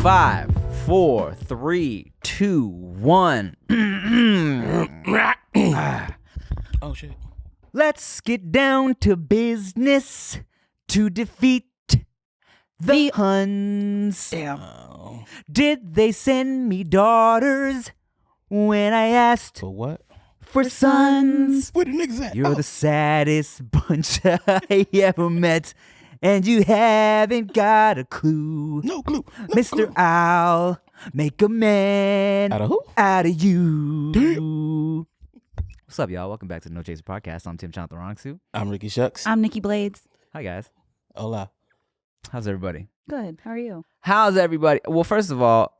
5, 4, 3, 2, 1. Oh, shit. Let's get down to business to defeat the Huns. Damn. Oh. Did they send me daughters when I asked For what? for sons? Where the niggas at? You're the saddest bunch I ever met, and you haven't got a clue. No clue. No Mr. clue. I'll make a man Out of who? out of you. Damn. What's up, y'all? Welcome back to the No Chaser Podcast. I'm Tim Chantarangsu. I'm Ricky Shucks. I'm Nikki Blades. Hi, guys. Hola. How's everybody? Good. How are you? How's everybody? Well, first of all,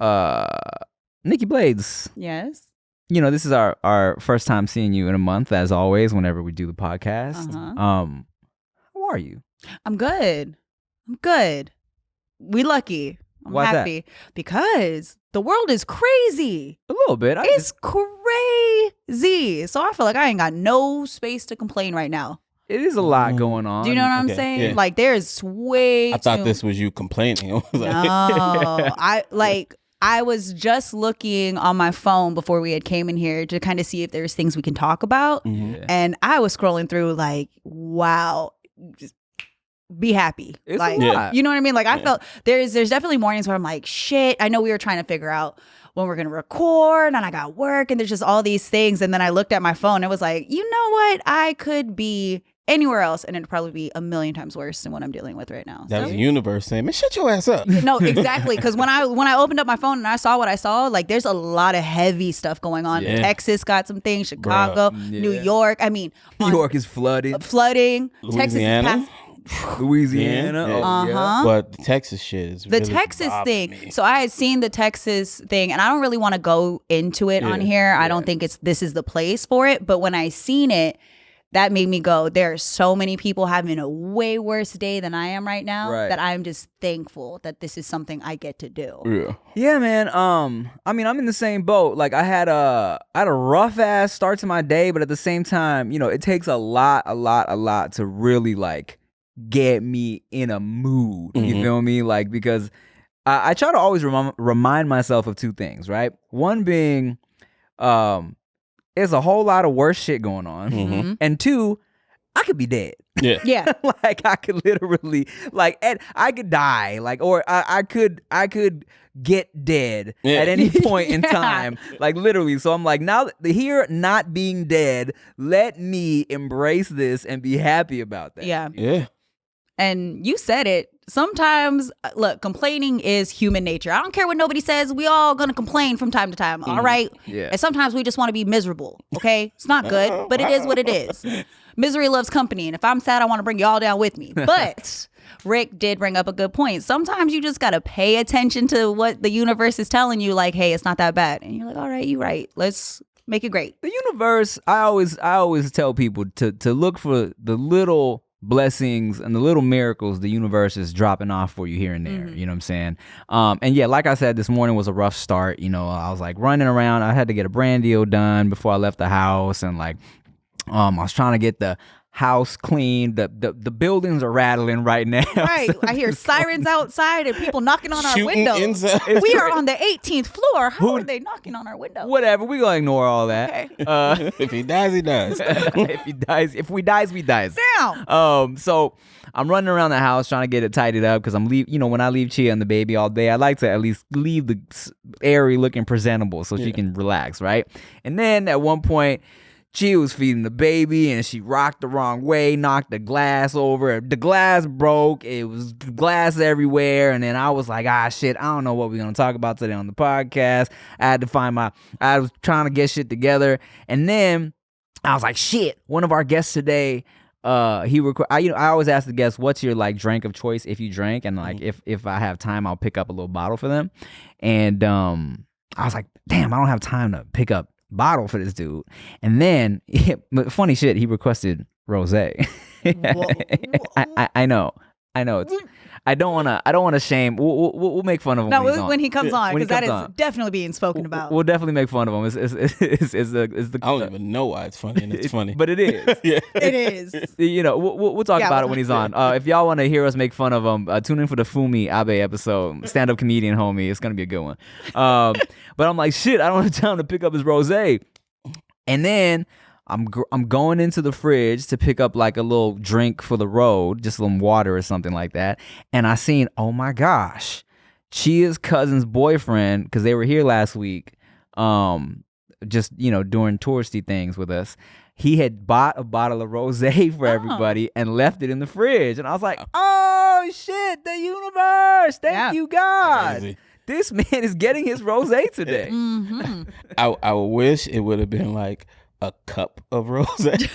Nikki Blades, Yes. you know, this is our first time seeing you in a month, as always, whenever we do the podcast. How are you? I'm good. I'm good. We lucky. I'm Why's that? happy because the world is crazy. A little bit. It's crazy. So I feel like I ain't got no space to complain right now. It is a lot going on. Do you know what I'm Okay, saying? yeah. Like there's way I thought too- this was you complaining. I was No. I was just looking on my phone before we had came in here to kind of see if there's things we can talk about. Mhm. Yeah. And I was scrolling through like, wow, just be happy. It's like, a lot. you know what I mean? Like I Yeah. felt there's definitely mornings where I'm like, shit, I know we were trying to figure out when we're going to record and I got work and there's just all these things. And then I looked at my phone and it was like, you know what? I could be anywhere else and it'd probably be a million times worse than what I'm dealing with right now. That was So- the universe saying, man, shut your ass up. no, exactly. Because when I opened up my phone and I saw what I saw, like there's a lot of heavy stuff going on. Yeah. Texas got some things, Chicago, Bruh. New Yeah. York. I mean, New York is flooded. flooding. Texas is Louisiana. past Louisiana. Yeah. Oh, yeah. Uh-huh. But the Texas shit is the really Texas bothering thing. me. So I had seen the Texas thing, and I don't really want to go into it on Yeah. here. I don't think this is the place for it. But when I seen it, that made me go, there are so many people having a way worse day than I am right now Right. that I'm just thankful that this is something I get to do. Yeah. Yeah, man. I mean, I'm in the same boat. Like, I had a rough ass start to my day, but at the same time, you know, it takes a lot to really like get me in a mood. You Mhm. feel me? Like, because I try to always remind myself of two things, right? One being, there's a whole lot of worse shit going on, Mhm. and two, I could be dead. Yeah. Yeah. Like I could literally, like, I could die, like, or I could get dead Yeah. at any point in Yeah. time, like literally. So I'm like, now here not being dead, let me embrace this and be happy about that. Yeah. Yeah. And you said it. Sometimes, look, complaining is human nature. I don't care what nobody says. We all gonna complain from time to time. All right. Yeah. And sometimes we just want to be miserable. Okay. It's not good, but it is what it is. Misery loves company. And if I'm sad, I want to bring y'all down with me. But Rick did bring up a good point. Sometimes you just got to pay attention to what the universe is telling you. Like, hey, it's not that bad. And you're like, all right, you're right. Let's make it great. The universe, I always tell people to look for the little blessings and the little miracles the universe is dropping off for you here and there. You know what I'm saying? And yeah, like I said, this morning was a rough start. You know, I was like running around. I had to get a brand deal done before I left the house, and like I was trying to get the house clean. The buildings are rattling right now. Right. So I hear sirens outside and people knocking on our Shooting windows. inside. We are on the 18th floor. How are they knocking on our window? whatever, we gonna ignore all that. Okay. If he dies, he dies. If we dies, we dies. Down. So I'm running around the house trying to get it tidied up because when I leave Chia and the baby all day, I like to at least leave the airy looking presentable so she can relax, right? And then at one point, Chia was feeding the baby and she rocked the wrong way, knocked the glass over. The glass broke. It was glass everywhere. And then I was like, shit, I don't know what we're going to talk about today on the podcast. I was trying to get shit together. And then I was like, shit, one of our guests today, I always ask the guests, what's your like drink of choice if you drink? And like, if I have time, I'll pick up a little bottle for them. And I was like, damn, I don't have time to pick up bottle for this dude. And then funny shit, he requested rosé. I know I don't wanna shame. We'll make fun of him when he comes on, When he because that comes is on. definitely being spoken about. We'll definitely make fun of him. It's the I don't even know why it's funny, and it's funny. but it is. Yeah. It is. You know, we'll talk about it when he's on. If y'all want to hear us make fun of him, tune in for the Fumi Abe episode, stand-up comedian homie. It's gonna be a good one. But I'm like, shit, I don't have time to pick up his rosé, and then I'm going into the fridge to pick up like a little drink for the road, just some water or something like that, and I seen, oh my gosh, Chia's cousin's boyfriend, because they were here last week, just doing touristy things with us. He had bought a bottle of rosé for everybody and left it in the fridge. And I was like, oh, shit, the universe. Thank you, God. Crazy. This man is getting his rosé today. Mm-hmm. I wish it would have been like a cup of rosé.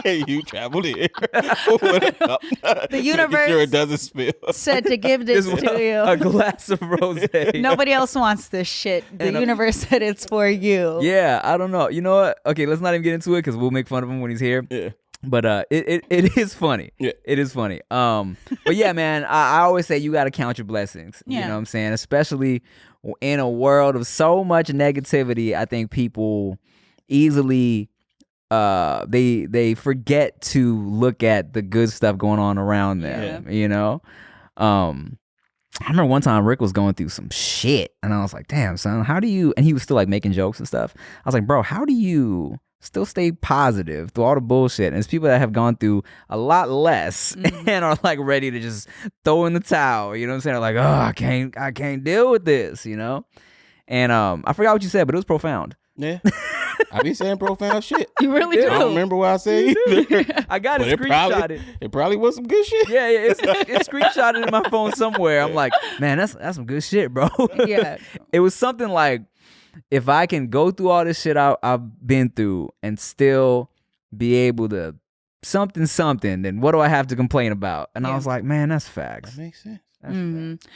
And you traveled here with a cup. The universe Make sure it doesn't spill. said to give this to A you. glass of rosé. Nobody else wants this shit. The universe said it's for you. Yeah, I don't know. You know what? Okay, let's not even get into it because we'll make fun of him when he's here. Yeah. But it is funny. Yeah. It is funny. But yeah, man, I always say you got to count your blessings. You Yeah. know what I'm saying? Especially in a world of so much negativity, I think people easily they forget to look at the good stuff going on around them. You know? I remember one time Rick was going through some shit and I was like, damn, son, how do you, and he was still like making jokes and stuff. I was like, bro, how do you still stay positive through all the bullshit? And it's people that have gone through a lot less and are like ready to just throw in the towel. You know what I'm saying? They're like, oh, I can't deal with this, you know? And I forgot what you said, but it was profound. Yeah. I be saying profound shit. You really I don't do. remember what I said either. I got But it screenshotted. it probably was some good shit. Yeah, it's screenshotted in my phone somewhere. I'm like, man, that's some good shit, bro. Yeah. It was something like, if I can go through all this shit I've been through and still be able to something, then what do I have to complain about? And I was like, man, that's facts. That makes sense. That's facts.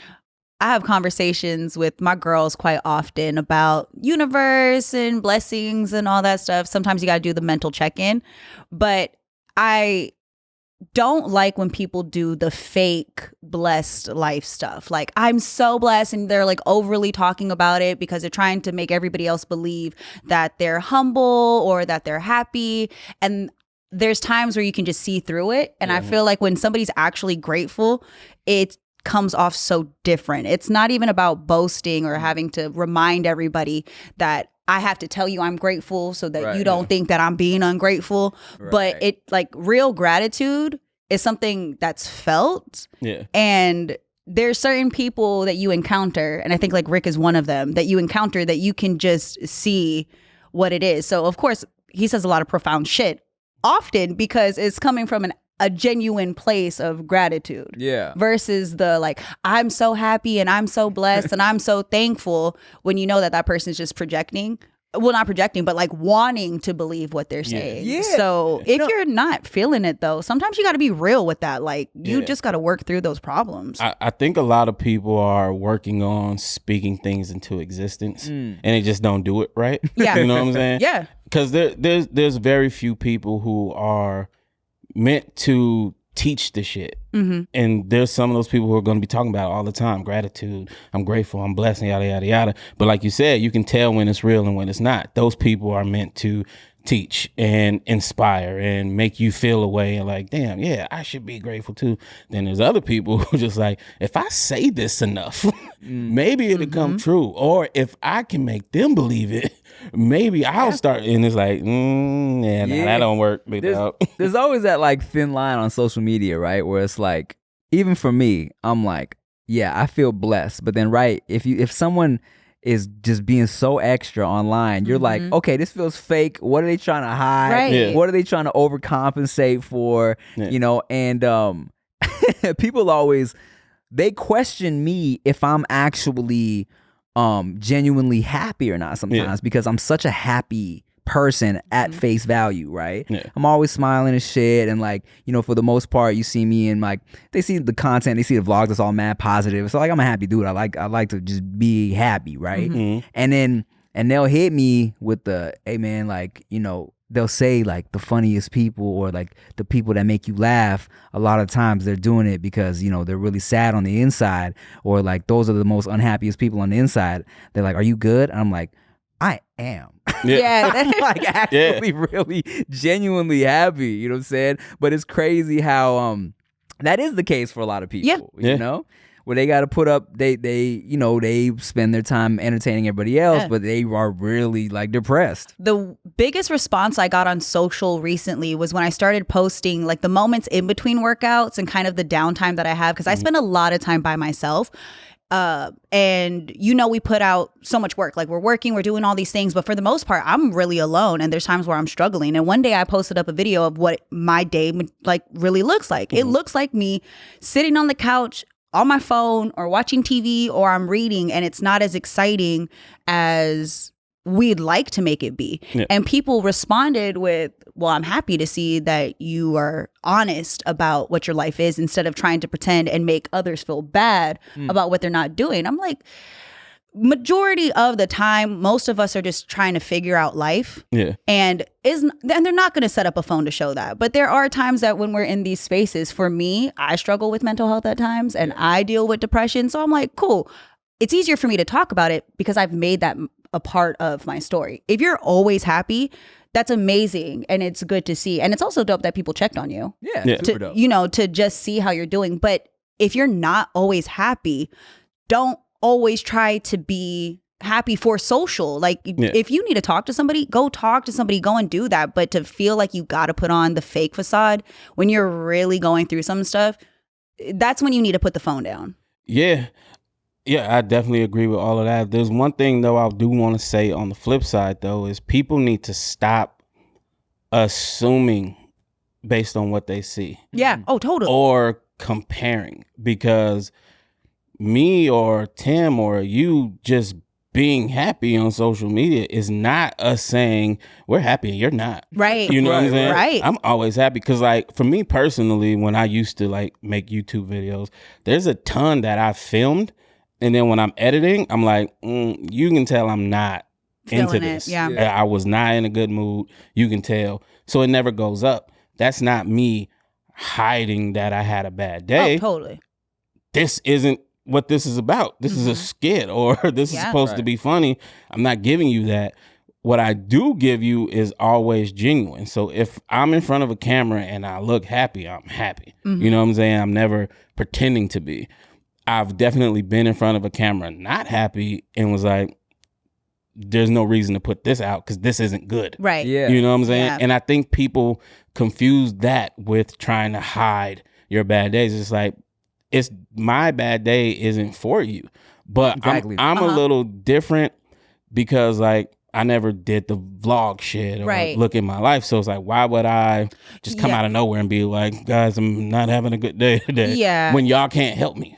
I have conversations with my girls quite often about universe and blessings and all that stuff. Sometimes you got to do the mental check-in, but I don't like when people do the fake blessed life stuff. Like, I'm so blessed, and they're like overly talking about it because they're trying to make everybody else believe that they're humble or that they're happy. And there's times where you can just see through it. And I feel like when somebody's actually grateful, it comes off so different. It's not even about boasting or having to remind everybody that I have to tell you I'm grateful so that you don't think that I'm being ungrateful. Right. But it, like, real gratitude is something that's felt. Yeah. And there's certain people that you encounter, and I think like Rick is one of them, that you encounter that you can just see what it is. So of course he says a lot of profound shit often because it's coming from a genuine place of gratitude. Yeah. Versus the like, I'm so happy and I'm so blessed and I'm so thankful, when you know that that person's just projecting. Well, not projecting, but like wanting to believe what they're saying. Yeah. So if you're not feeling it though, sometimes you got to be real with that. Like, you just got to work through those problems. I think a lot of people are working on speaking things into existence and they just don't do it right. Yeah. You know what I'm saying? Yeah. Because there's very few people who are meant to teach the shit. And there's some of those people who are going to be talking about it all the time. Gratitude, I'm grateful, I'm blessed, yada, yada, yada. But like you said, you can tell when it's real and when it's not. Those people are meant to teach and inspire and make you feel a way and like, damn, yeah, I should be grateful too. Then there's other people who just like, if I say this enough, maybe it'll come true. Or if I can make them believe it, maybe I'll start. And it's like, that don't work. Big dog. There's always that like thin line on social media, right? Where it's like, even for me, I'm like, yeah, I feel blessed. But then, right, if someone is just being so extra online, you're like, okay, this feels fake. What are they trying to hide? Right. Yeah. What are they trying to overcompensate for? Yeah. You know, and people always, they question me if I'm actually genuinely happy or not sometimes, because I'm such a happy person at face value, right? Yeah. I'm always smiling and shit, and like, you know, for the most part, you see me and like, they see the content, they see the vlogs, it's all mad positive. So like, I'm a happy dude. I like to just be happy, right? And then they'll hit me with the, hey man, like, you know, they'll say like the funniest people or like the people that make you laugh, a lot of times they're doing it because, you know, they're really sad on the inside, or like those are the most unhappiest people on the inside. They're like, are you good? And I'm like, I am. Yeah. I'm like actually really genuinely happy, you know what I'm saying? But it's crazy how that is the case for a lot of people, you know? Where they got to put up, they you know, they spend their time entertaining everybody else, but they are really like depressed. The biggest response I got on social recently was when I started posting like the moments in between workouts and kind of the downtime that I have, because I spend a lot of time by myself. And you know, we put out so much work, like we're working, we're doing all these things, but for the most part, I'm really alone, and there's times where I'm struggling. And one day I posted up a video of what my day like really looks like. It looks like me sitting on the couch on my phone or watching TV, or I'm reading, and it's not as exciting as we'd like to make it be. And people responded with, well, I'm happy to see that you are honest about what your life is instead of trying to pretend and make others feel bad about what they're not doing. I'm like, majority of the time, most of us are just trying to figure out life. And they're not going to set up a phone to show that. But there are times that when we're in these spaces, for me, I struggle with mental health at times, and I deal with depression. So I'm like, cool. It's easier for me to talk about it because I've made that a part of my story. If you're always happy, that's amazing, and it's good to see. And it's also dope that people checked on you. Super dope. You know, to just see how you're doing. But if you're not always happy, don't always try to be happy for social. Like if you need to talk to somebody, go talk to somebody, go and do that. But to feel like you got to put on the fake facade when you're really going through some stuff, that's when you need to put the phone down. Yeah, I definitely agree with all of that. There's one thing, though, I do want to say on the flip side, though, is people need to stop assuming based on what they see. Yeah. Oh, totally. Or comparing, because me or Tim or you just being happy on social media is not us saying we're happy and you're not. Right. You know what I'm saying? Right. I'm always happy because, like, for me personally, when I used to like make YouTube videos, there's a ton that I filmed. And then when I'm editing, I'm like, you can tell I'm not into this. Yeah. I was not in a good mood. You can tell. So it never goes up. That's not me hiding that I had a bad day. Oh, totally. This isn't what this is about. This is a skit, or this is supposed to be funny. I'm not giving you that. What I do give you is always genuine. So if I'm in front of a camera and I look happy, I'm happy. You know what I'm saying? I'm never pretending to be. I've definitely been in front of a camera not happy and was like, there's no reason to put this out because this isn't good. Right. Yeah. You know what I'm saying? Yeah. And I think people confuse that with trying to hide your bad days. It's like, it's my bad day isn't for you. But Exactly. I'm a little different because, like, I never did the vlog shit or look at my life. So it's like, why would I just come out of nowhere and be like, guys, I'm not having a good day today when y'all can't help me?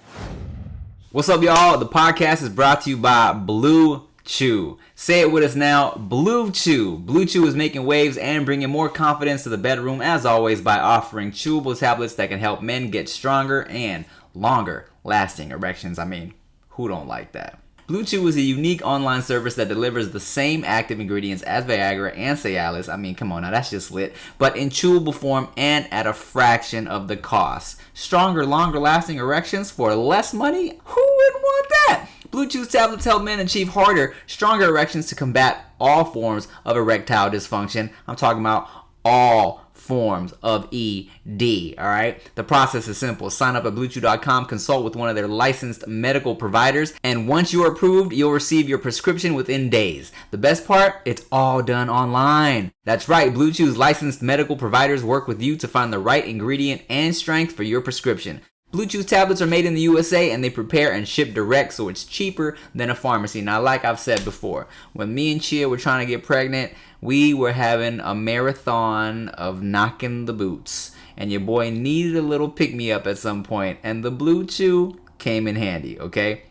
What's up, y'all? The podcast is brought to you by Blue Chew. Say it with us now, Blue Chew. Blue Chew is making waves and bringing more confidence to the bedroom, as always, by offering chewable tablets that can help men get stronger and longer lasting erections. I mean, who don't like that? Blue Chew is a unique online service that delivers the same active ingredients as Viagra and Cialis. I mean, come on now, that's just lit. But in chewable form and at a fraction of the cost. Stronger, longer lasting erections for less money? Who wouldn't want that? Blue Chew's tablets help men achieve harder, stronger erections to combat all forms of erectile dysfunction. I'm talking about all forms of ED, all right? The process is simple. Sign up at BlueChew.com, consult with one of their licensed medical providers, and once you're approved, you'll receive your prescription within days. The best part, it's all done online. That's right, Blue Chew's licensed medical providers work with you to find the right ingredient and strength for your prescription. Blue Chew's tablets are made in the USA and they prepare and ship direct, so it's cheaper than a pharmacy. Now, like I've said before, when me and Chia were trying to get pregnant, we were having a marathon of knocking the boots. And your boy needed a little pick-me-up at some point, and the Blue Chew came in handy, okay?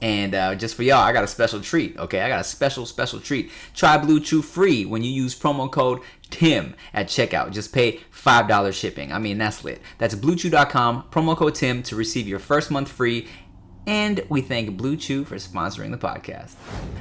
And just for y'all, I got a special treat, okay? I got a special treat. Try Blue Chew free when you use promo code TIM at checkout. Just pay $5 shipping. I mean, that's lit. That's BlueChew.com, promo code TIM to receive your first month free And we thank Blue Chew for sponsoring the podcast.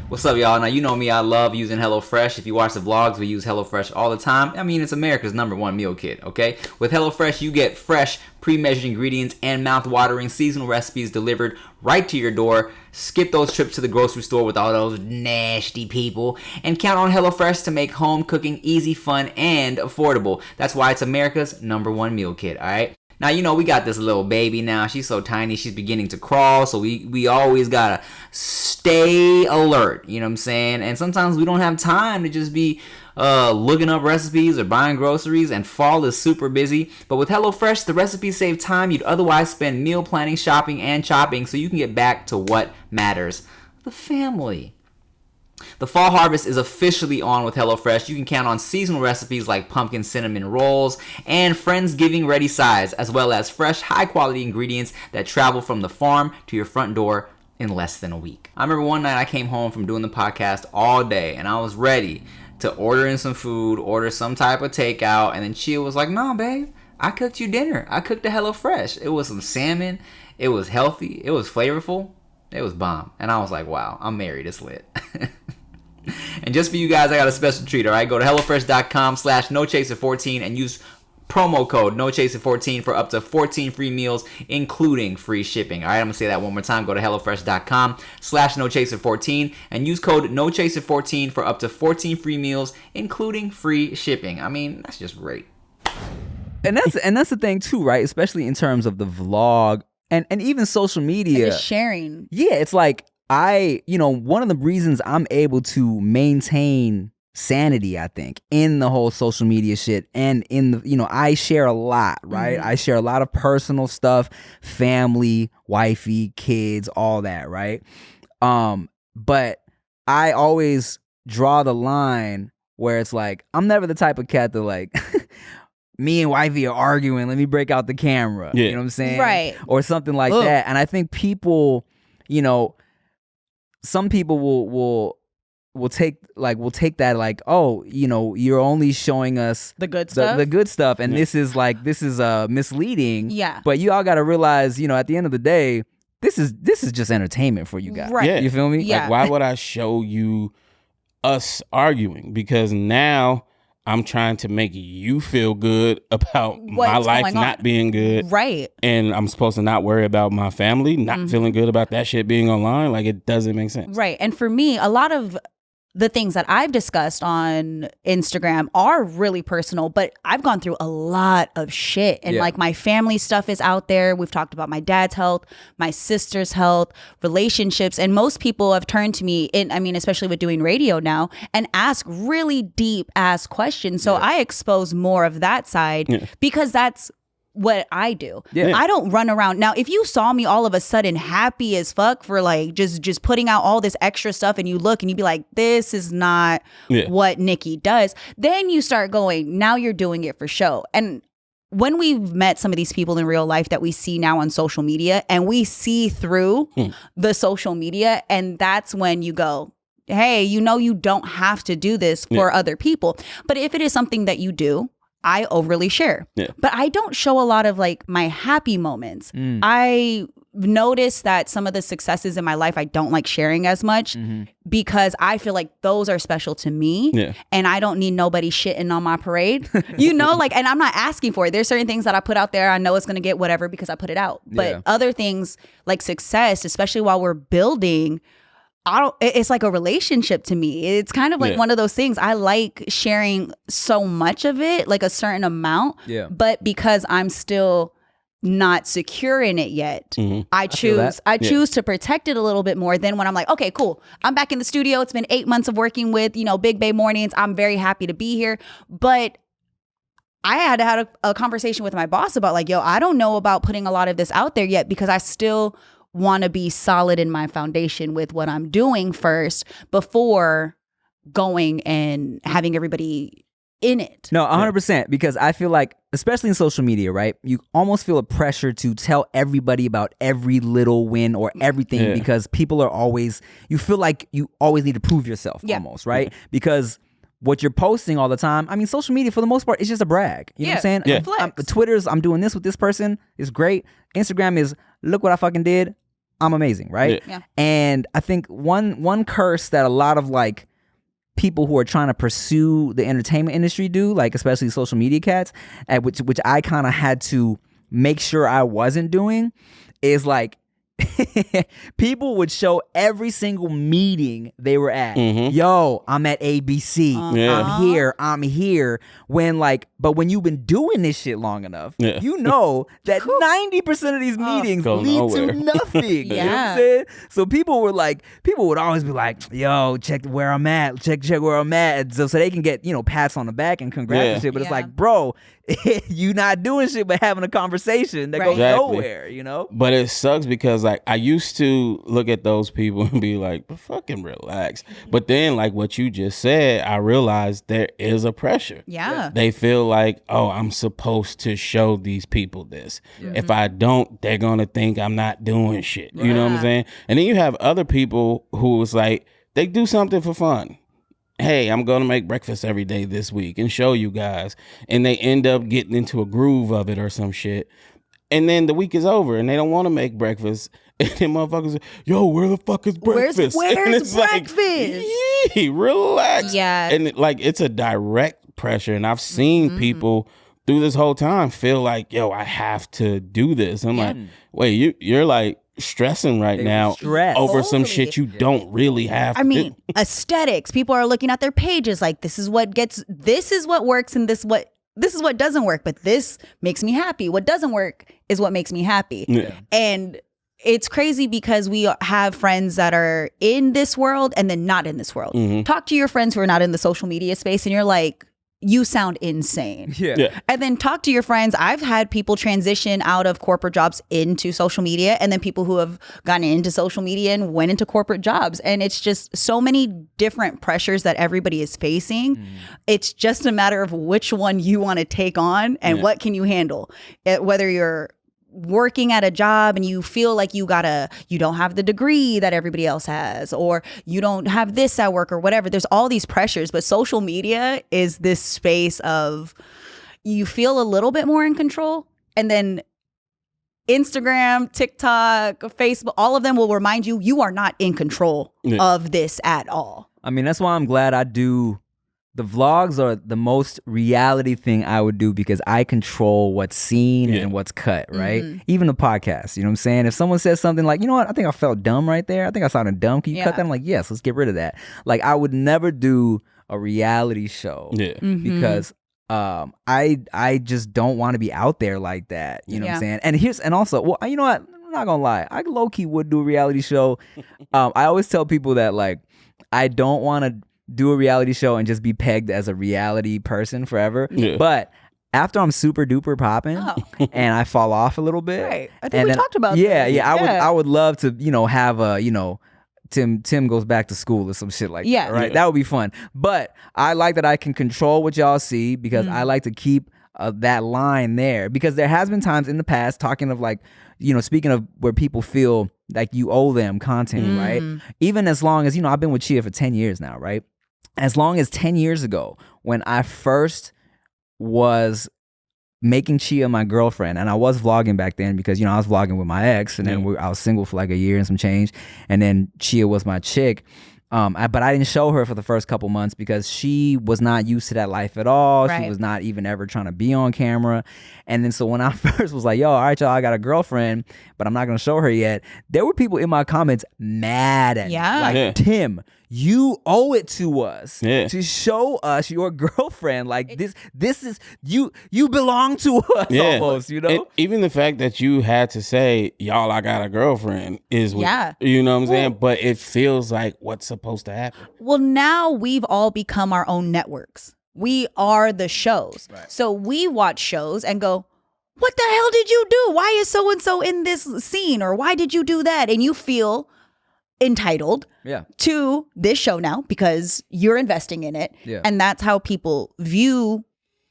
What's up, y'all? Now, you know me, I love using HelloFresh. If you watch the vlogs, we use HelloFresh all the time. I mean, it's America's #1 meal kit, okay? With HelloFresh, you get fresh, pre-measured ingredients and mouth-watering seasonal recipes delivered right to your door. Skip those trips to the grocery store with all those nasty people. And count on HelloFresh to make home cooking easy, fun, and affordable. That's why it's America's #1 meal kit, all right? Now, you know, we got this little baby now. She's so tiny. She's beginning to crawl. So we always got to stay alert. You know what I'm saying? And sometimes we don't have time to just be looking up recipes or buying groceries. And fall is super busy. But with HelloFresh, the recipes save time you'd otherwise spend meal planning, shopping, and chopping. So you can get back to what matters. The family. The fall harvest is officially on with HelloFresh. You can count on seasonal recipes like pumpkin cinnamon rolls and Friendsgiving ready sides, as well as fresh, high-quality ingredients that travel from the farm to your front door in less than a week. I remember one night I came home from doing the podcast all day, and I was ready to order in some food, order some type of takeout, and then Chia was like, "Nah, babe, I cooked you dinner. I cooked the HelloFresh. It was some salmon. It was healthy. It was flavorful. It was bomb." And I was like, wow, I'm married. It's lit. And just for you guys, I got a special treat, all right? Go to HelloFresh.com/NoChaser14 and use promo code NoChaser14 for up to 14 free meals, including free shipping. All right, I'm going to say that one more time. Go to HelloFresh.com/NoChaser14 and use code NoChaser14 for up to 14 free meals, including free shipping. I mean, that's just great. And that's the thing, too, right? Especially in terms of the vlog and even social media. And the sharing. Yeah, it's like, one of the reasons I'm able to maintain sanity, I think, in the whole social media shit and in the, I share a lot, right? I share a lot of personal stuff, family, wifey, kids, all that, right? But I always draw the line where it's like, I'm never the type of cat that like, me and wifey are arguing, let me break out the camera. Yeah. You know what I'm saying? Right. Or something like that. And I think people, some people will take that like, oh, you're only showing us The good stuff. the good stuff, and this is misleading. Yeah. But you all got to realize, at the end of the day, this is just entertainment for you guys. Right. Yeah. You feel me? Yeah. Like, why would I show you us arguing? Because now I'm trying to make you feel good about my What's life going on. not being good. Right. And I'm supposed to not worry about my family not feeling good about that shit being online. Like, it doesn't make sense. Right. And for me, a lot of the things that I've discussed on Instagram are really personal, but I've gone through a lot of shit. And like, my family stuff is out there. We've talked about my dad's health, my sister's health, relationships. And most people have turned to me, especially with doing radio now, and ask really deep ass questions. So I expose more of that side because that's what I do. Yeah. I don't run around. Now, if you saw me all of a sudden happy as fuck for like just putting out all this extra stuff, and you look and you be like, this is not what Nikki does, then you start going, now you're doing it for show. And when we've met some of these people in real life that we see now on social media, and we see through the social media, and that's when you go, hey, you don't have to do this for other people. But if it is something that you do, I overly share. Yeah. But I don't show a lot of like my happy moments. I noticed that some of the successes in my life I don't like sharing as much because I feel like those are special to me. Yeah. And I don't need nobody shitting on my parade. And I'm not asking for it. There's certain things that I put out there, I know it's gonna get whatever because I put it out. But other things like success, especially while we're building, it's like a relationship to me. It's kind of like one of those things. I like sharing so much of it, like a certain amount. Yeah. But because I'm still not secure in it yet, I choose to protect it a little bit more. Then when I'm like, okay, cool, I'm back in the studio. It's been 8 months of working with, Big Bay Mornings. I'm very happy to be here. But I had to have a conversation with my boss about like, I don't know about putting a lot of this out there yet because I still want to be solid in my foundation with what I'm doing first before going and having everybody in it. No, 100%, because I feel like, especially in social media, right? You almost feel a pressure to tell everybody about every little win or everything because people are always, you feel like you always need to prove yourself almost, right? Because what you're posting all the time, social media for the most part, it's just a brag. You know what I'm saying? Twitter's, I'm doing this with this person, is great. Instagram is, look what I fucking did. I'm amazing, right? Yeah. And I think one curse that a lot of like people who are trying to pursue the entertainment industry do, like especially social media cats, which I kind of had to make sure I wasn't doing, is like people would show every single meeting they were at. Yo, I'm at ABC. I'm here. But when you've been doing this shit long enough, you know that 90% of these meetings lead to nothing. You know what I'm saying? So people would always be like, yo, check where I'm at. Check where I'm at. So they can get, pats on the back and congrats and shit. But it's like, bro, you not doing shit but having a conversation that goes nowhere, But it sucks because like I used to look at those people and be like, but fucking relax. But then like what you just said, I realized there is a pressure. Yeah. They feel like, oh, I'm supposed to show these people this. If I don't, they're gonna think I'm not doing shit. You know what I'm saying? And then you have other people who is like, they do something for fun. Hey, I'm going to make breakfast every day this week and show you guys. And they end up getting into a groove of it or some shit. And then the week is over and they don't want to make breakfast. And then motherfuckers, yo, where the fuck is breakfast? Where's breakfast? Like, relax. Yeah. And it's a direct pressure. And I've seen people through this whole time feel like, yo, I have to do this. I'm like, wait, you're like, stressing now over some shit you don't really have to do. Aesthetics. People are looking at their pages like this is what works and this is what doesn't work, but this makes me happy. What doesn't work is what makes me happy. Yeah. And it's crazy because we have friends that are in this world and then not in this world. Talk to your friends who are not in the social media space and you're like, you sound insane. Yeah. And then talk to your friends. I've had people transition out of corporate jobs into social media, and then people who have gotten into social media and went into corporate jobs. And it's just so many different pressures that everybody is facing. It's just a matter of which one you want to take on and what can you handle. Whether you're working at a job and you feel like you don't have the degree that everybody else has, or you don't have this at work or whatever. There's all these pressures, but social media is this space of you feel a little bit more in control. And then Instagram, TikTok, Facebook, all of them will remind you are not in control of this at all. I mean, that's why I'm glad I do. The vlogs are the most reality thing I would do because I control what's seen and what's cut, right? Even the podcast, you know what I'm saying? If someone says something like, you know what, I think I felt dumb right there. I think I sounded dumb. Can you cut that? I'm like, yes, let's get rid of that. Like, I would never do a reality show because I just don't want to be out there like that. You know what I'm saying? And also, well, you know what? I'm not gonna lie. I low-key would do a reality show. I always tell people that like, I don't want to do a reality show and just be pegged as a reality person forever. But after I'm super duper popping and I fall off a little bit, I think we talked about that. I would love to have a Tim goes back to school or some shit like that, right? That would be fun. But I like that I can control what y'all see because I like to keep that line there, because there has been times in the past, talking of like, speaking of where people feel like you owe them content, right? Even as long as, I've been with Chia for 10 years now, right? As long as 10 years ago, when I first was making Chia my girlfriend, and I was vlogging back then because, I was vlogging with my ex, and then I was single for like a year and some change, and then Chia was my chick. But I didn't show her for the first couple months because she was not used to that life at all. Right. She was not even ever trying to be on camera. And then so when I first was like, yo, all right, y'all, I got a girlfriend, but I'm not going to show her yet. There were people in my comments mad at me. Like, Tim, you owe it to us to show us your girlfriend. Like this is, you belong to us almost, And even the fact that you had to say, y'all, I got a girlfriend is, you know what I'm saying? But it feels like what's supposed to happen. Well, now we've all become our own networks. We are the shows. Right. So we watch shows and go, what the hell did you do? Why is so-and-so in this scene? Or why did you do that? And you feel entitled to this show now because you're investing in it. Yeah. And that's how people view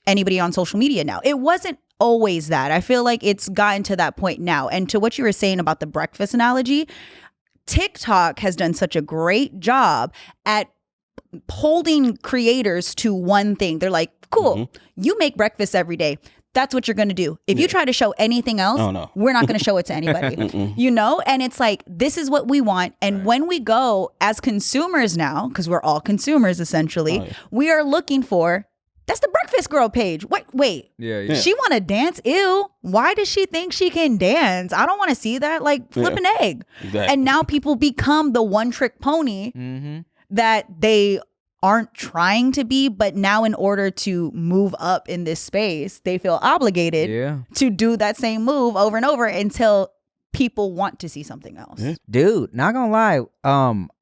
anybody on social media now. It wasn't always that. I feel like it's gotten to that point now. And to what you were saying about the breakfast analogy, TikTok has done such a great job at holding creators to one thing. They're like, cool, you make breakfast every day. that's what you're going to do. If you try to show anything else, we're not going to show it to anybody, you know? And it's like, this is what we want. And when we go as consumers now, because we're all consumers essentially, we are looking for, that's the Breakfast Girl page. Wait. Yeah. She want to dance? Ew. Why does she think she can dance? I don't want to see that. Like, flip an egg. Exactly. And now people become the one trick pony that they aren't trying to be, but now in order to move up in this space, they feel obligated to do that same move over and over until people want to see something else. Dude, not gonna lie,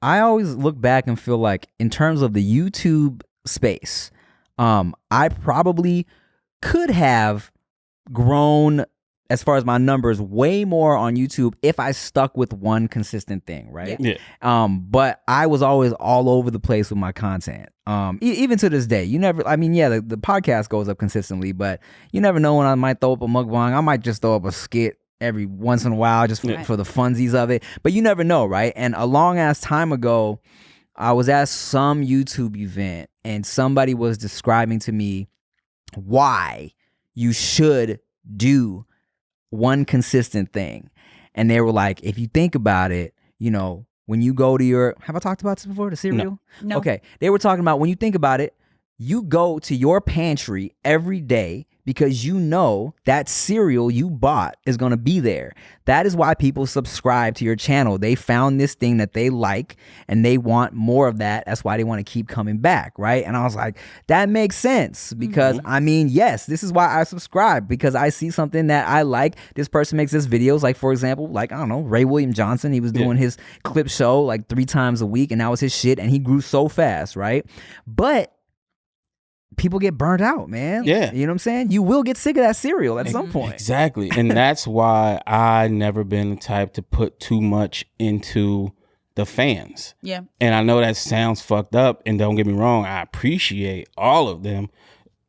I always look back and feel like in terms of the YouTube space, I probably could have grown as far as my numbers way more on YouTube if I stuck with one consistent thing, right? But I was always all over the place with my content. Even to this day, the podcast goes up consistently, but you never know when I might throw up a mukbang. I might just throw up a skit every once in a while just for the funsies of it. But you never know, right? And a long ass time ago, I was at some YouTube event and somebody was describing to me why you should do one consistent thing. And they were like, if you think about it, when you go to your, have I talked about this before, the cereal? No. Okay. They were talking about when you think about it, you go to your pantry every day because you know that cereal you bought is going to be there. That is why people subscribe to your channel. They found this thing that they like and they want more of that. That's why they want to keep coming back, right? And I was like, that makes sense because yes, this is why I subscribe, because I see something that I like. This person makes this videos, like for example, like I don't know, Ray William Johnson. He was doing his clip show like 3 times a week and that was his shit and he grew so fast, right? But people get burnt out, man. Yeah. You know what I'm saying? You will get sick of that cereal at some point. Exactly. And that's why I never been the type to put too much into the fans. Yeah. And I know that sounds fucked up, and don't get me wrong, I appreciate all of them.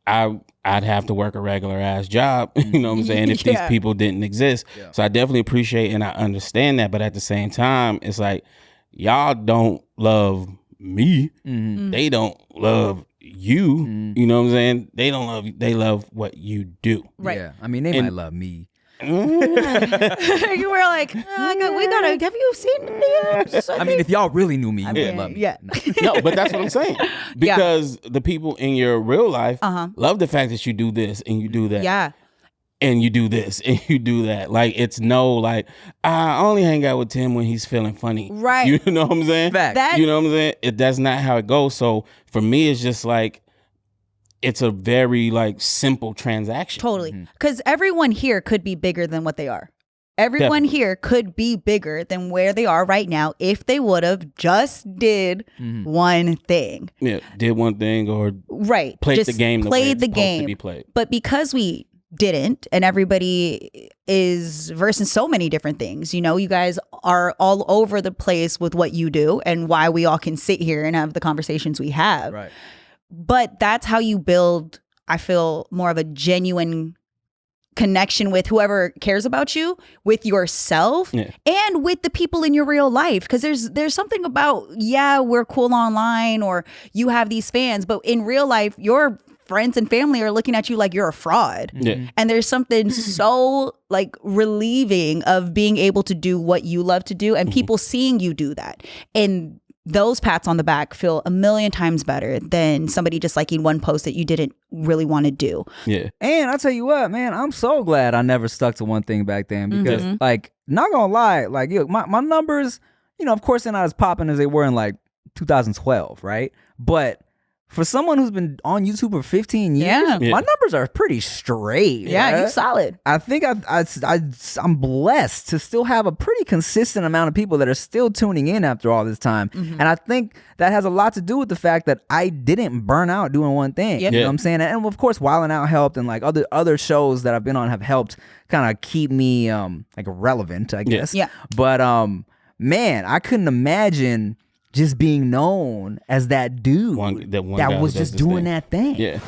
I'd have to work a regular ass job, you know what I'm saying, if these people didn't exist. Yeah. So I definitely appreciate and I understand that, but at the same time, it's like, y'all don't love me. They don't love you, you know what I'm saying? They don't love you. They love what you do. Right. Yeah. I mean, they might love me. You were like, we gotta, have you seen the I mean, if y'all really knew me, you would love me. Yeah. No, but that's what I'm saying. Because the people in your real life love the fact that you do this and you do that. Yeah. And you do this and you do that. Like, it's no like, I only hang out with Tim when he's feeling funny. Right. You know what I'm saying? Fact. You know what I'm saying? That's not how it goes. So for me, it's just like, it's a very like simple transaction. Totally. Because everyone here could be bigger than what they are. Everyone here could be bigger than where they are right now if they would have just did one thing. Yeah, did one thing or played just the game the way it's supposed to be played. But because we didn't, and everybody is versed in so many different things, you guys are all over the place with what you do and why we all can sit here and have the conversations we have. Right. But that's how you build, I feel, more of a genuine connection with whoever cares about you, with yourself, and with the people in your real life. Because there's something about, we're cool online or you have these fans, but in real life, your friends and family are looking at you like you're a fraud. And there's something so like relieving of being able to do what you love to do and people seeing you do that. And those pats on the back feel a million times better than somebody just liking one post that you didn't really want to do. Yeah. And I'll tell you what, man, I'm so glad I never stuck to one thing back then because like, not gonna lie, like my numbers, of course they're not as popping as they were in like 2012, right? But for someone who's been on YouTube for 15 years, my numbers are pretty straight. Yeah, right? you solid. I think I'm blessed to still have a pretty consistent amount of people that are still tuning in after all this time. And I think that has a lot to do with the fact that I didn't burn out doing one thing. You know what I'm saying? And of course, Wildin' Out helped, and like other shows that I've been on have helped kind of keep me like relevant, I guess. Yeah. But man, I couldn't imagine just being known as that dude that was just doing that thing. Yeah.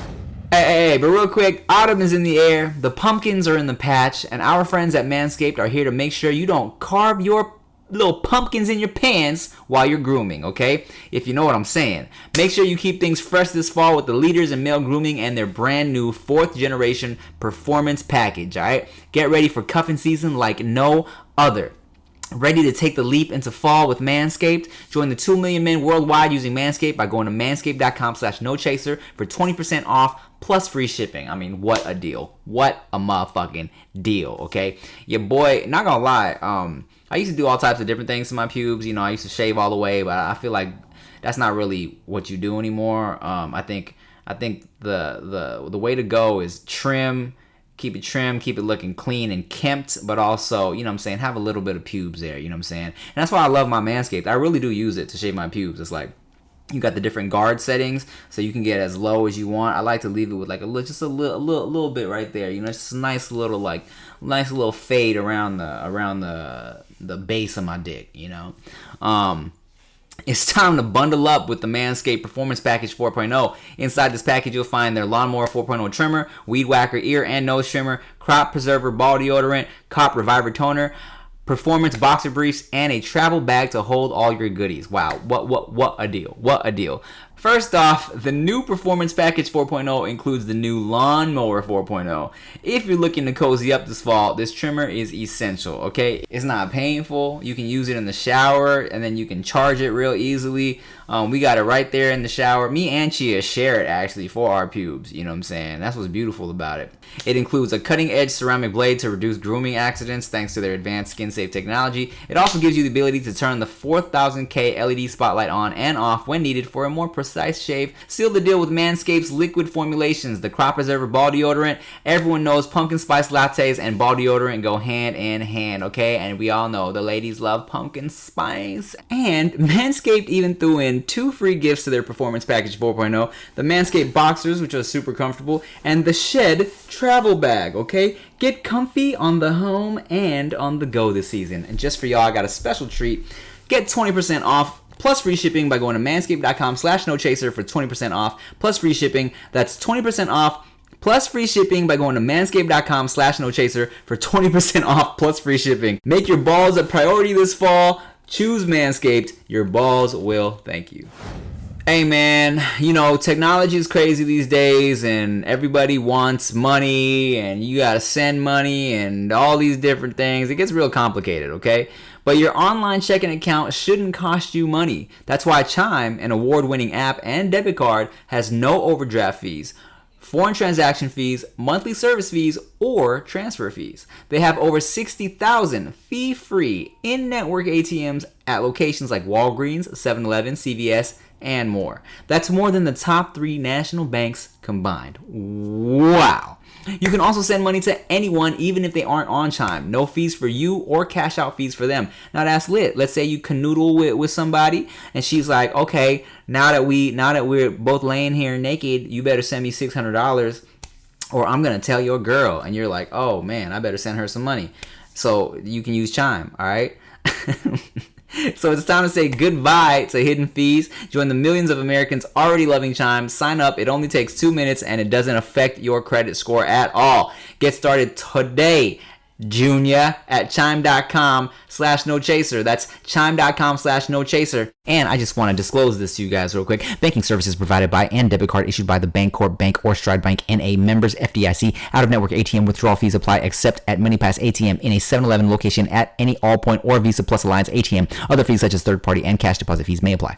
Hey, but real quick, autumn is in the air, the pumpkins are in the patch, and our friends at Manscaped are here to make sure you don't carve your little pumpkins in your pants while you're grooming, okay? If you know what I'm saying. Make sure you keep things fresh this fall with the leaders in male grooming and their brand new 4th generation performance package, all right? Get ready for cuffing season like no other. Ready to take the leap into fall with Manscaped? Join the 2 million men worldwide using Manscaped by going to manscaped.com/nochaser for 20% off plus free shipping. I mean, what a deal. What a motherfucking deal, okay? Your boy, not gonna lie, I used to do all types of different things to my pubes. You know, I used to shave all the way, but I feel like that's not really what you do anymore. I think the way to go is trim. Keep it trim, keep it looking clean and kempt, but also, you know what I'm saying, have a little bit of pubes there, you know what I'm saying? And that's why I love my Manscaped. I really do use it to shave my pubes. It's like, you got the different guard settings, so you can get as low as you want. I like to leave it with like just a little bit right there, you know, just a nice little fade around the base of my dick, you know? It's time to bundle up with the Manscaped Performance Package 4.0. Inside this package, you'll find their Lawnmower 4.0 trimmer, Weed Whacker ear and nose trimmer, Crop Preserver ball deodorant, Cop Reviver toner, performance boxer briefs, and a travel bag to hold all your goodies. Wow, what a deal. What a deal. First off, the new Performance Package 4.0 includes the new Lawnmower 4.0. If you're looking to cozy up this fall, this trimmer is essential, okay? It's not painful. You can use it in the shower, and then you can charge it real easily. We got it right there in the shower. Me and Chia share it, actually, for our pubes. You know what I'm saying? That's what's beautiful about it. It includes a cutting-edge ceramic blade to reduce grooming accidents thanks to their advanced skin-safe technology. It also gives you the ability to turn the 4000K LED spotlight on and off when needed for a more precise shave. Seal the deal with Manscaped's liquid formulations, the Crop Preserver ball deodorant. Everyone knows pumpkin spice lattes and ball deodorant go hand in hand, okay? And we all know the ladies love pumpkin spice. And Manscaped even threw in 2 free gifts to their Performance Package 4.0, the Manscaped Boxers, which are super comfortable, and the Shed travel bag, okay? Get comfy on the home and on the go this season. And just for y'all, I got a special treat. Get 20% off plus free shipping by going to manscaped.com/nochaser for 20% off plus free shipping. That's 20% off plus free shipping by going to manscaped.com/nochaser for 20% off plus free shipping. Make your balls a priority this fall. Choose Manscaped. Your balls will thank you. Hey man, you know, technology is crazy these days and everybody wants money and you gotta send money and all these different things. It gets real complicated, okay? But your online checking account shouldn't cost you money. That's why Chime, an award-winning app and debit card, has no overdraft fees, foreign transaction fees, monthly service fees, or transfer fees. They have over 60,000 fee-free in-network ATMs at locations like Walgreens, 7-Eleven, CVS, and more. That's more than the top 3 national banks combined. Wow. You can also send money to anyone even if they aren't on Chime. No fees for you or cash out fees for them. Now that's lit. Let's say you canoodle with somebody and she's like, okay, now that we're both laying here naked, you better send me $600 or I'm going to tell your girl. And you're like, oh man, I better send her some money. So you can use Chime, all right? So it's time to say goodbye to hidden fees. Join the millions of Americans already loving Chime. Sign up. It only takes 2 minutes and it doesn't affect your credit score at all. Get started today, Junior, at chime.com/nochaser. That's chime.com/nochaser. And I just want to disclose this to you guys real quick. Banking services provided by and debit card issued by the Bancorp Bank or Stride Bank N.A. members FDIC. Out-of-network ATM withdrawal fees apply except at MoneyPass ATM in a 7-Eleven location at any Allpoint or Visa Plus Alliance ATM. Other fees such as third-party and cash deposit fees may apply.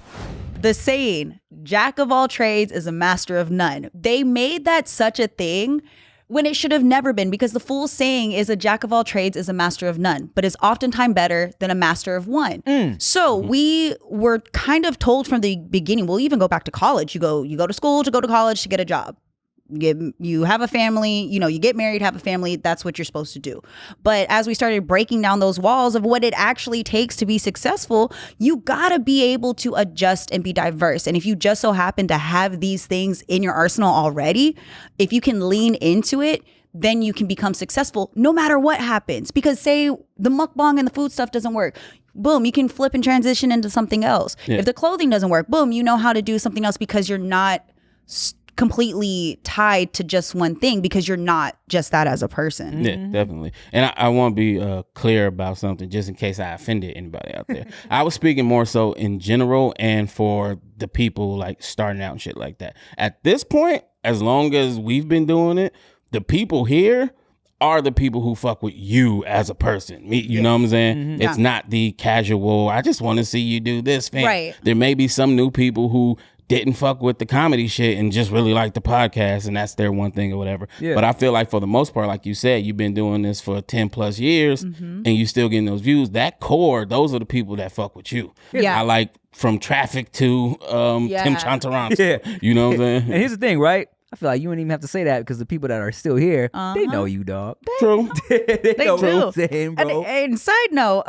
The saying, Jack of all trades is a master of none. They made that such a thing when it should have never been, because the full saying is a jack of all trades is a master of none, but is oftentimes better than a master of one. So we were kind of told from the beginning, we'll even go back to college. You go to school to go to college to get a job. You have a family, you get married, have a family. That's what you're supposed to do. But as we started breaking down those walls of what it actually takes to be successful, you gotta be able to adjust and be diverse. And if you just so happen to have these things in your arsenal already, if you can lean into it, then you can become successful no matter what happens. Because say the mukbang and the food stuff doesn't work, boom, you can flip and transition into something else. Yeah. If the clothing doesn't work, boom, you know how to do something else because you're not completely tied to just one thing because you're not just that as a person. Yeah, definitely. And I want to be clear about something just in case I offended anybody out there. I was speaking more so in general and for the people like starting out and shit like that. At this point, as long as we've been doing it, the people here are the people who fuck with you as a person. Me, you know what I'm saying? It's not the casual, I just want to see you do this fan. Right. There may be some new people who didn't fuck with the comedy shit and just really like the podcast and that's their one thing or whatever. Yeah. But I feel like for the most part, like you said, you've been doing this for 10 plus years and you still getting those views. That core, those are the people that fuck with you. Yeah. I like from Traffic to Tim Chantarangsu. Yeah. You know what I'm saying? And here's the thing, right? I feel like you wouldn't even have to say that because the people that are still here, they know you, dog. True. They know do. what I'm saying, bro. And side note,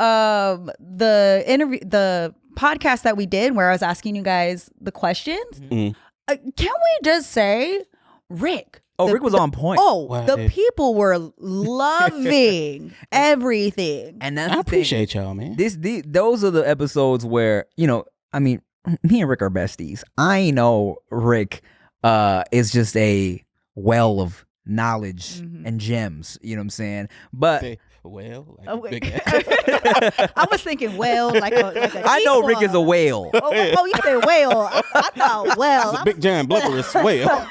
the podcast that we did where I was asking you guys the questions, can we just say, Rick? Rick was on point. The people were loving everything. And that's I appreciate y'all, man. Those are the episodes where, I mean, me and Rick are besties. I know Rick is just a well of knowledge and gems. You know what I'm saying? But I was thinking whale, like a I know Rick is a whale. You say whale. I thought whale. It's a big giant blubberous whale.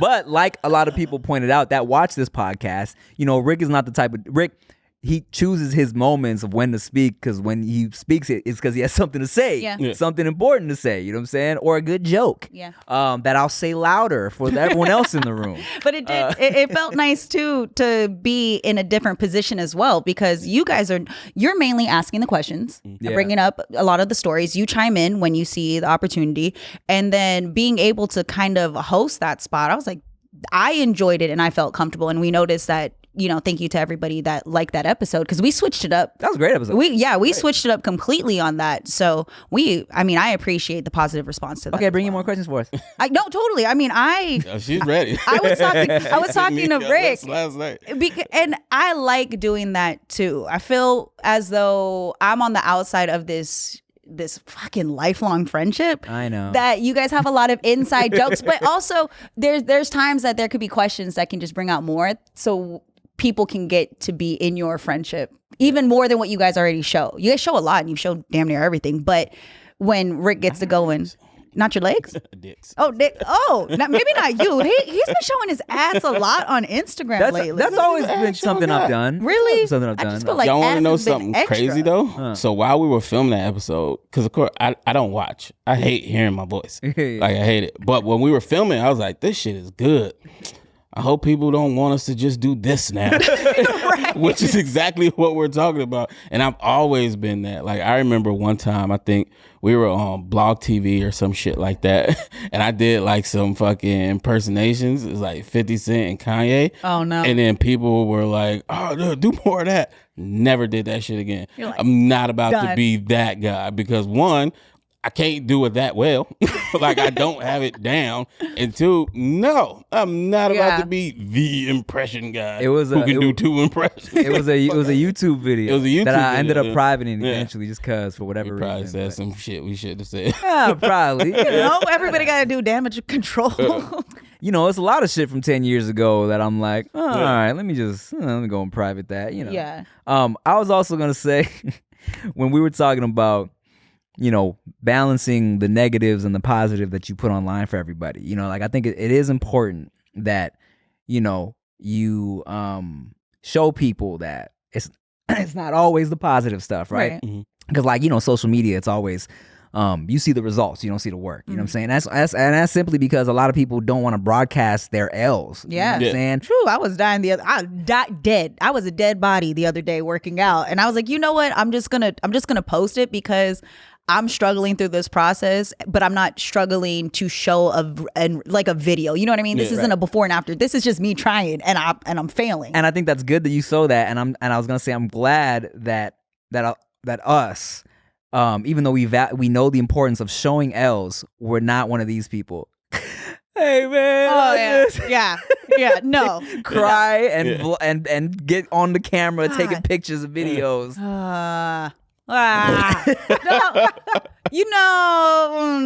But like a lot of people pointed out that watch this podcast, Rick is not the type of Rick. He chooses his moments of when to speak because when he speaks it's because he has something to say, something important to say, you know what I'm saying? Or a good joke that I'll say louder for everyone else in the room. But it did. It felt nice too to be in a different position as well because you guys you're mainly asking the questions, bringing up a lot of the stories. You chime in when you see the opportunity, and then being able to kind of host that spot. I was like, I enjoyed it and I felt comfortable, and we noticed that. Thank you to everybody that liked that episode because we switched it up. That was a great episode. We switched it up completely on that. So I appreciate the positive response to that. Okay, bring you more questions for us. No, totally. I mean, she's ready. I was talking to Rick last night. and I like doing that too. I feel as though I'm on the outside of this fucking lifelong friendship. I know that you guys have a lot of inside jokes, but also there's times that there could be questions that can just bring out more. So people can get to be in your friendship even more than what you guys already show. You guys show a lot and you show damn near everything. But when Rick gets to going, not your legs? Dicks. Oh, Dick. Oh, maybe not you. He's been showing his ass a lot on Instagram lately. That's always been something I've done. Really? Something I've done. I just feel like y'all want to ass know has been something extra. crazy though? So while we were filming that episode, because of course I don't watch. I hate hearing my voice. Like I hate it. But when we were filming, I was like, this shit is good. I hope people don't want us to just do this now, right. Which is exactly what we're talking about. And I've always been that. Like, I remember one time, I think we were on Blog TV or some shit like that. And I did like some fucking impersonations. It was like 50 Cent and Kanye. Oh, no. And then people were like, oh, do more of that. Never did that shit again. Like, I'm not about done. to be that guy because one, I can't do it that well. Like I don't have it down. And two, no, I'm not about to be the impression guy who can do two impressions. It was a YouTube video. It was a YouTube that I video, ended up privating eventually just cause for whatever reason. Probably said some shit we shouldn't have said. Yeah, probably. Everybody got to do damage control. It's a lot of shit from 10 years ago that I'm like, all right, let me go and private that, Yeah. I was also going to say when we were talking about balancing the negatives and the positive that you put online for everybody. Like I think it is important that, you show people that it's not always the positive stuff, right? Because social media, it's always you see the results, you don't see the work. You know what I'm saying? That's simply because a lot of people don't want to broadcast their L's. Yeah. You know what I'm saying? True. I was dying I died dead. I was a dead body the other day working out. And I was like, you know what? I'm just gonna post it because I'm struggling through this process, but I'm not struggling to show a video. You know what I mean? This isn't a before and after. This is just me trying and I'm failing. And I think that's good that you saw that. And I was gonna say I'm glad that us, even though we know the importance of showing L's, we're not one of these people. Hey man, oh yeah, no, cry and get on the camera taking pictures of videos.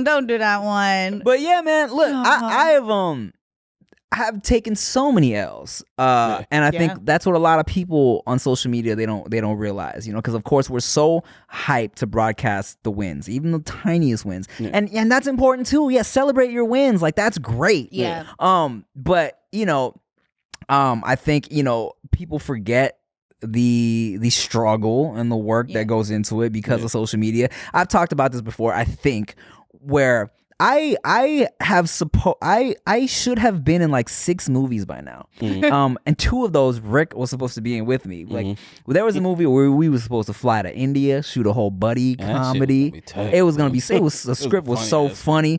Don't do that one. But yeah, man, look, I have taken so many L's, and I think that's what a lot of people on social media they don't realize, because of course we're so hyped to broadcast the wins, even the tiniest wins, and that's important too. Yeah, celebrate your wins, like that's great. Yeah. But I think people forget the struggle and the work that goes into it because of social media. I've talked about this before, I think, where I should have been in like 6 movies by now. And 2 of those Rick was supposed to be in with me. Like there was a movie where we were supposed to fly to India, shoot a whole buddy comedy. It was gonna be the script was so funny.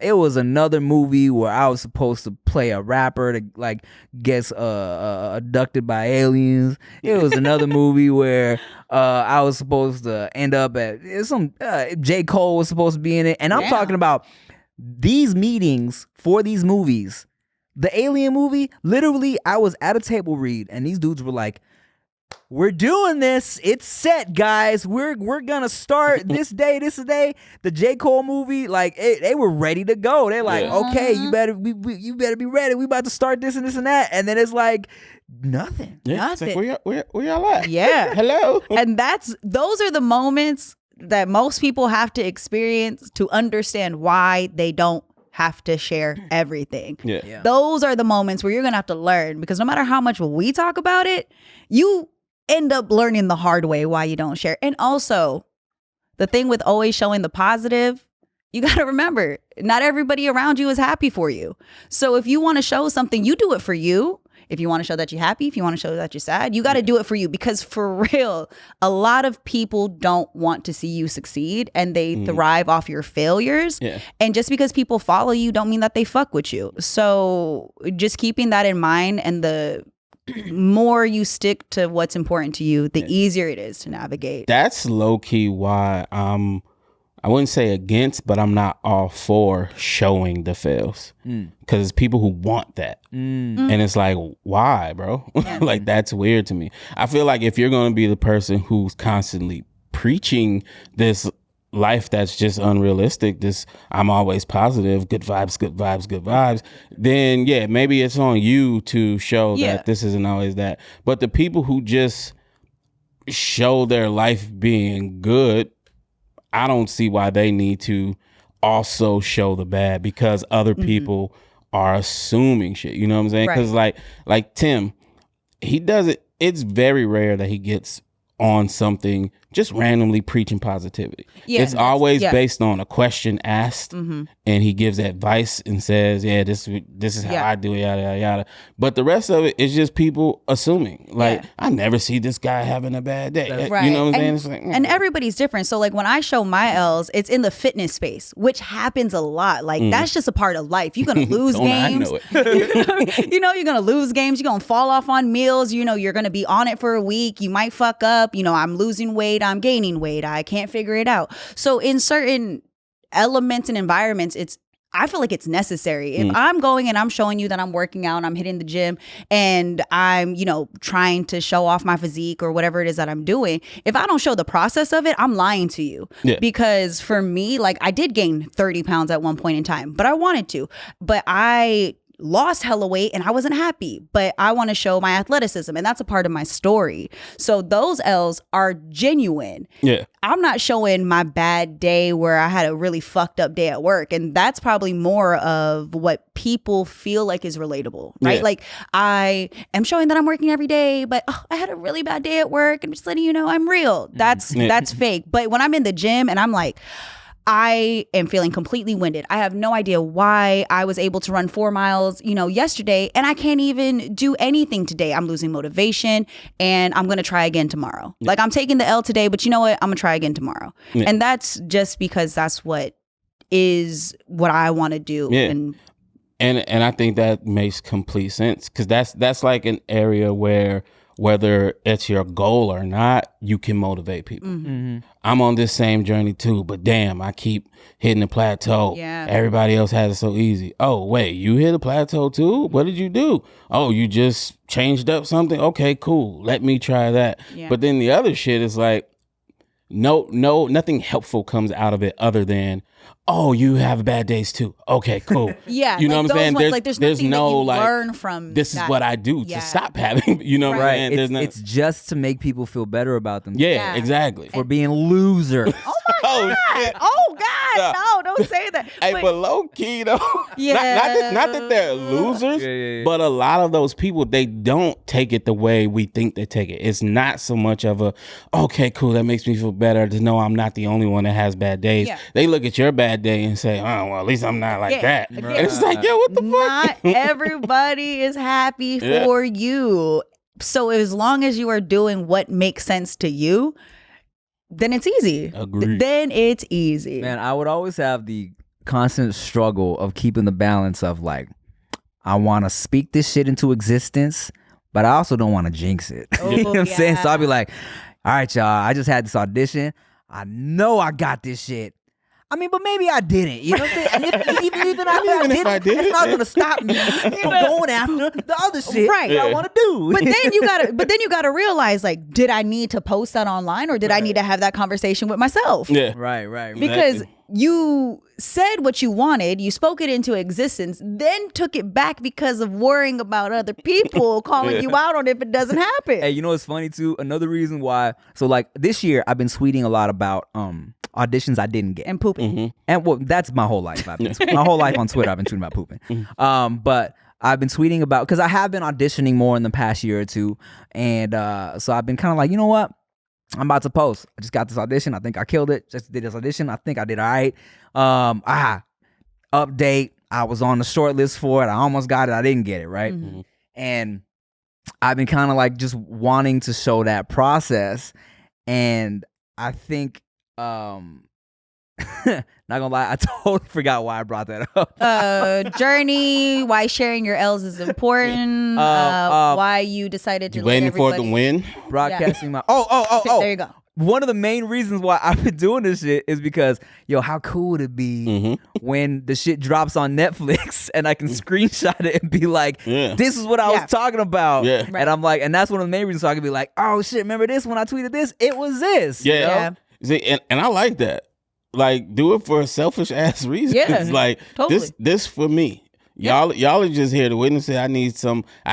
It was another movie where I was supposed to play a rapper that like gets abducted by aliens. It was another movie where I was supposed to end up at some J. Cole was supposed to be in it, and I'm talking about these meetings for these movies. The Alien movie, literally, I was at a table read, and these dudes were like, "We're doing this. It's set, guys. We're gonna start this day. This day." The J. Cole movie, like they were ready to go. They're like, "Okay, you better be ready. We about to start this and this and that." And then it's like nothing. Yeah, it's like, where y'all at? Yeah. Hello. And those are the moments that most people have to experience to understand why they don't have to share everything. Yeah. Those are the moments where you're gonna have to learn, because no matter how much we talk about it, you end up learning the hard way why you don't share. And also, the thing with always showing the positive, you got to remember, not everybody around you is happy for you. So if you want to show something, you do it for you. If you want to show that you're happy, if you want to show that you're sad, you got to do it for you, because for real, a lot of people don't want to see you succeed, and they thrive off your failures. Yeah. And just because people follow you don't mean that they fuck with you. So just keeping that in mind, and the more you stick to what's important to you, the easier it is to navigate. That's low key why I wouldn't say against, but I'm not all for showing the fails, because it's people who want that, and it's like, why, bro? Like that's weird to me. I feel like if you're going to be the person who's constantly preaching this life that's just unrealistic, this I'm always positive, good vibes, good vibes, good vibes, then yeah, maybe it's on you to show that this isn't always that. But the people who just show their life being good, I don't see why they need to also show the bad, because other people are assuming shit. You know what I'm saying? Because like Tim, he does it. It's very rare that he gets on something just randomly preaching positivity. It's always based on a question asked, and he gives advice and says, "Yeah, this is how I do it, yada yada yada." But the rest of it is just people assuming. Like, I never see this guy having a bad day. Right. You know what I'm saying? And, it's like, and everybody's different. So like when I show my L's, it's in the fitness space, which happens a lot. Like that's just a part of life. You're gonna lose games. I know it. You're gonna lose games. You're gonna fall off on meals. You're gonna be on it for a week. You might fuck up. I'm losing weight. I'm gaining weight. I can't figure it out. So in certain elements and environments, I feel like it's necessary. If I'm going and I'm showing you that I'm working out and I'm hitting the gym and I'm, trying to show off my physique or whatever it is that I'm doing, if I don't show the process of it, I'm lying to you. Yeah. Because for me, like I did gain 30 pounds at one point in time, but I wanted to. But I lost hella weight and I wasn't happy, but I want to show my athleticism, and that's a part of my story. So those L's are genuine. Yeah. I'm not showing my bad day where I had a really fucked up day at work, and that's probably more of what people feel like is relatable, right? Yeah. Like I am showing that I'm working every day, but I had a really bad day at work and just letting you know I'm real. That's fake. But when I'm in the gym and I'm like, I am feeling completely winded. I have no idea why I was able to run 4 miles, yesterday, and I can't even do anything today. I'm losing motivation, and I'm going to try again tomorrow. Yeah. Like I'm taking the L today, but you know what? I'm going to try again tomorrow. Yeah. And that's just because that's what I want to do. Yeah. And I think that makes complete sense, because that's like an area where whether it's your goal or not, you can motivate people. Mm-hmm. I'm on this same journey too, but damn, I keep hitting the plateau. Yeah. Everybody else has it so easy. Oh, wait, you hit a plateau too? What did you do? Oh, you just changed up something? Okay, cool. Let me try that. Yeah. But then the other shit is like, nothing helpful comes out of it other than, oh, you have bad days too. Okay, cool. Yeah, you know like what I'm saying? those ones, there's nothing no that you like learn from this is what I do to stop having. You know what I'm saying? It's just to make people feel better about themselves. Yeah, exactly. For being losers. Oh my God. shit. Oh God. No, don't say that. Hey, but low key though, not that they're losers, but a lot of those people, they don't take it the way we think they take it. It's not so much of a, okay, cool, that makes me feel better to know I'm not the only one that has bad days. Yeah. They look at your bad day and say, oh, well, at least I'm not like that. Right. And it's like, yeah, what the fuck? Not everybody is happy for you. So as long as you are doing what makes sense to you, then it's easy. Agreed. Then it's easy. Man, I would always have the constant struggle of keeping the balance of like, I want to speak this shit into existence, but I also don't want to jinx it. You know what I'm saying? So I'll be like, all right, y'all, I just had this audition. I know I got this shit. I mean, but maybe I didn't. You know what I'm saying? And even if I did, it's not gonna stop me from going after the other shit that I want to do. But then you gotta realize, like, did I need to post that online, or did I need to have that conversation with myself? Yeah, right. Because you said what you wanted, you spoke it into existence, then took it back because of worrying about other people calling you out on it if it doesn't happen. Hey, you know what's funny too? Another reason why. So like this year, I've been tweeting a lot about auditions I didn't get and pooping. And well, that's my whole life. My whole life on Twitter, I've been tweeting about pooping. But I've been tweeting about, because I have been auditioning more in the past year or two, and so I've been kind of like, you know what? I'm about to post. I just got this audition. I think I killed it. Just did this audition. I think I did all right. Update. I was on the short list for it. I almost got it. I didn't get it, right? Mm-hmm. And I've been kind of like just wanting to show that process. And I think, not gonna lie, I totally forgot why I brought that up. Journey, why sharing your L's is important. Why you decided to waiting for it to win. Broadcasting my there you go. One of the main reasons why I've been doing this shit is because, yo, how cool would it be when the shit drops on Netflix and I can screenshot it and be like, this is what I was talking about. Yeah. And I'm like, and that's one of the main reasons, so I can be like, oh shit, remember this when I tweeted this? It was this. Yeah. You know? See, and I like that. Like, do it for a selfish ass reason. Yeah. Like, totally. this for me. Y'all are just here to witness it. I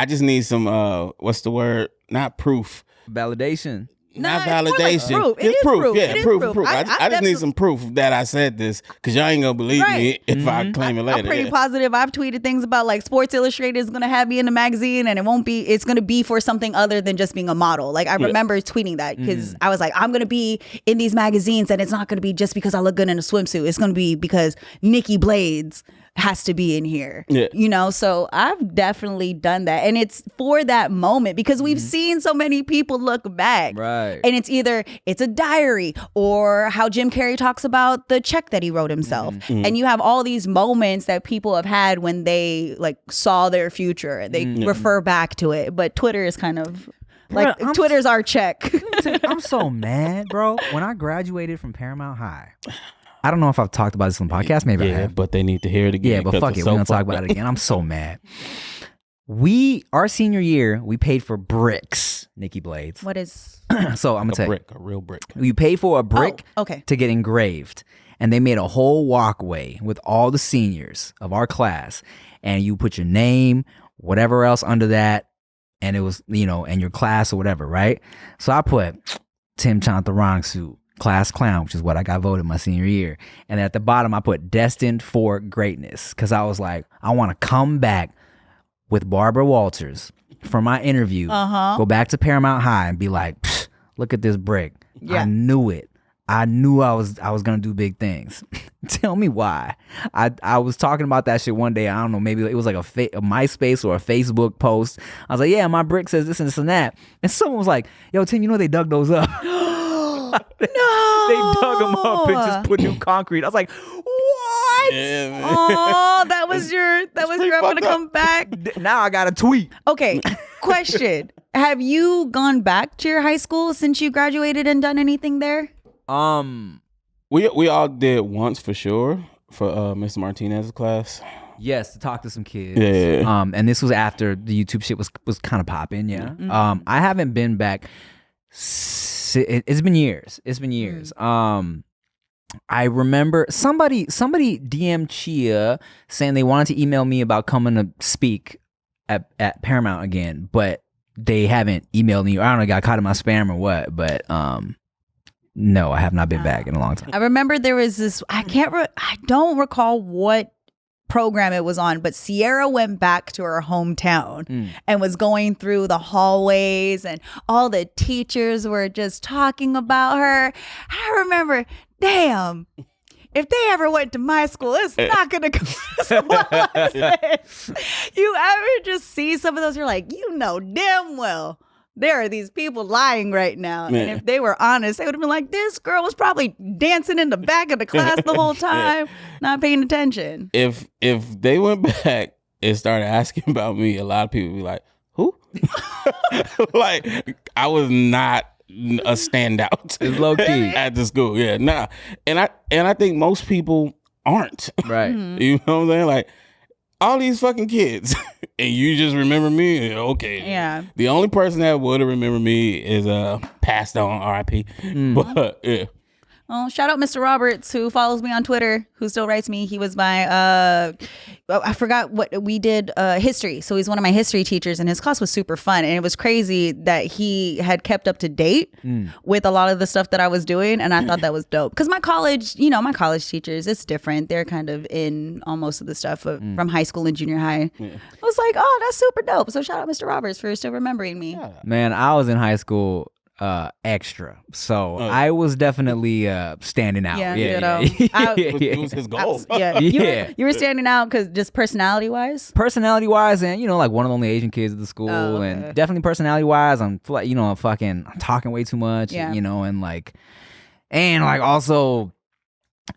just need some what's the word? Not proof. Validation. Not validation. Like proof. It's proof. Yeah, it is proof. I just need some proof that I said this, because y'all ain't gonna believe me if I claim it later. I'm pretty positive. I've tweeted things about like Sports Illustrated is gonna have me in the magazine, and it's gonna be for something other than just being a model. Like I remember tweeting that because I was like, I'm gonna be in these magazines, and it's not gonna be just because I look good in a swimsuit. It's gonna be because Nikki Blades has to be in here. You know, so I've definitely done that, and it's for that moment, because we've seen so many people look back, right? And it's either it's a diary or how Jim Carrey talks about the check that he wrote himself, and you have all these moments that people have had when they like saw their future and they refer back to it. But Twitter is kind of like, Twitter's our check. I'm so mad, bro. When I graduated from Paramount High, I don't know if I've talked about this on the podcast. Maybe I have. But they need to hear it again. Yeah, but fuck it. We're going to talk about it again. I'm so mad. Our senior year, we paid for bricks, Nikki Blades. What is? So I'm going to tell you. A real brick. We paid for a brick to get engraved. And they made a whole walkway with all the seniors of our class. And you put your name, whatever else under that. And it was, and your class or whatever, right? So I put Tim Chantarangsu, class clown, which is what I got voted my senior year. And at the bottom, I put destined for greatness, because I was like, I want to come back with Barbara Walters for my interview, go back to Paramount High and be like, look at this brick. I knew it. I knew I was going to do big things. Tell me why. I was talking about that shit one day. I don't know, maybe it was like a MySpace or a Facebook post. I was like, yeah, my brick says this and this and that. And someone was like, yo, Tim, they dug those up. No, they dug them up and just put new concrete. I was like, what? Yeah, oh, that was your I'm gonna come back. Now I got a tweet. Okay, question: have you gone back to your high school since you graduated and done anything there? We all did once for sure for Mr. Martinez's class. Yes, to talk to some kids. Yeah. And this was after the YouTube shit was kind of popping. Yeah. I haven't been back It's been years. It's been years. I remember somebody DM'd Chia saying they wanted to email me about coming to speak at Paramount again, but they haven't emailed me. I don't know, got caught in my spam or what, but no, I have not been back in a long time. I remember there was this, I don't recall what program it was on, but Sierra went back to her hometown and was going through the hallways, and all the teachers were just talking about her. I remember, damn, if they ever went to my school, it's not going to go as well as this. You ever just see some of those, you're like, you know damn well there are these people lying right now. And if they were honest, they would have been like, this girl was probably dancing in the back of the class the whole time, not paying attention. If they went back and started asking about me, a lot of people would be like, who? Like, I was not a standout. It's low key at the school. Yeah, nah. And I think most people aren't. Right. You know what I'm saying? Like, all these fucking kids, and you just remember me? Okay. Yeah. The only person that would have remembered me is passed on, R.I.P. But yeah. Well, shout out Mr. Roberts, who follows me on Twitter, who still writes me. He was my, I forgot what we did, history. So he's one of my history teachers, and his class was super fun. And it was crazy that he had kept up to date with a lot of the stuff that I was doing. And I thought that was dope. Because my college teachers, it's different. They're kind of in on most of the stuff from high school and junior high. Yeah. I was like, oh, that's super dope. So shout out Mr. Roberts for still remembering me. Yeah. Man, I was in high school extra, so I was definitely standing out. It was his goal. You were standing out because just personality wise, and like one of the only Asian kids at the school. And definitely personality wise, I'm talking way too much. And also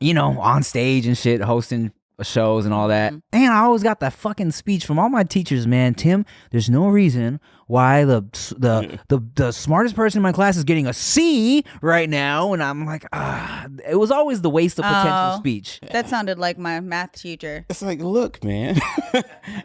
on stage and shit, hosting shows and all that. And I always got that fucking speech from all my teachers, man. Tim, there's no reason why the smartest person in my class is getting a C right now. And I'm like, it was always the waste of potential speech. That sounded like my math teacher. It's like, look, man,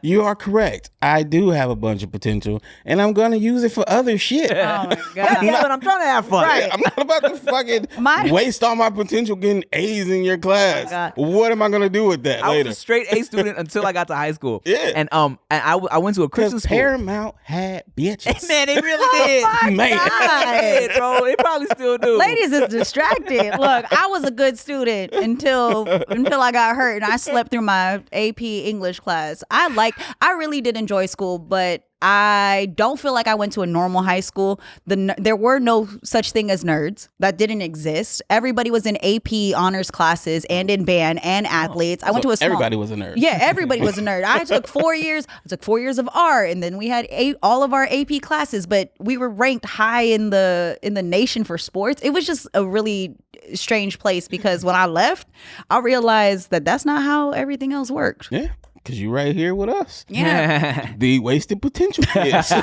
you are correct. I do have a bunch of potential, and I'm going to use it for other shit. Oh my God. But I'm trying to have fun. Right. I'm not about to fucking waste all my potential getting A's in your class. What am I going to do with that later? I was a straight A student until I got to high school. Yeah. And I went to a Christian school. Paramount had bitches. Man, they really did. Man. They did, bro. They probably still do. Ladies is distracted. Look, I was a good student until I got hurt and I slept through my AP English class. I really did enjoy school, but I don't feel like I went to a normal high school. There were no such thing as nerds. That didn't exist. Everybody was in AP honors classes and in band and athletes. I went to a small... Everybody was a nerd. Yeah, everybody was a nerd. I took 4 years. I took 4 years of art, and then we had all of our AP classes. But we were ranked high in the nation for sports. It was just a really strange place because when I left, I realized that that's not how everything else worked. Yeah. Because you right here with us. Yeah. The wasted potential kids.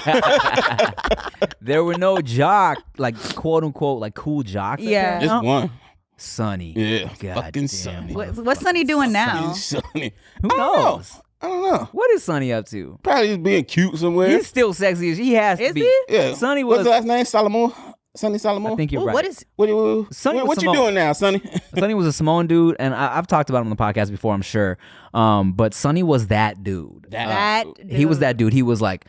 There were no quote unquote, cool jocks. Yeah. Just one. Sonny. Yeah. God fucking damn. Sonny. What's Sonny doing now? Sonny. Who knows? I don't know. What is Sonny up to? Probably just being cute somewhere. He's still sexy as he has to be. He? Yeah. Sonny was... What's his last name? Solomon? Sonny Solomon? I think you're right. What you doing now, Sonny? Sonny was a Samoan dude, and I've talked about him on the podcast before, I'm sure. But Sonny was that dude. Dude. He was that dude. He was like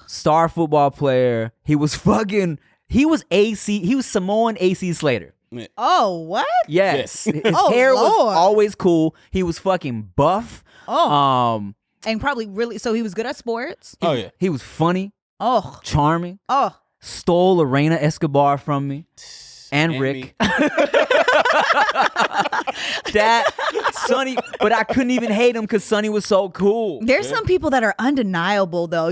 star football player. He was Samoan AC Slater. Oh, what? Yes. His hair was always cool. He was fucking buff. And probably really, so he was good at sports. He was funny. Oh. Charming. Oh. Stole Lorena Escobar from me and Rick. That Sonny, but I couldn't even hate him because Sonny was so cool. There's some people that are undeniable though.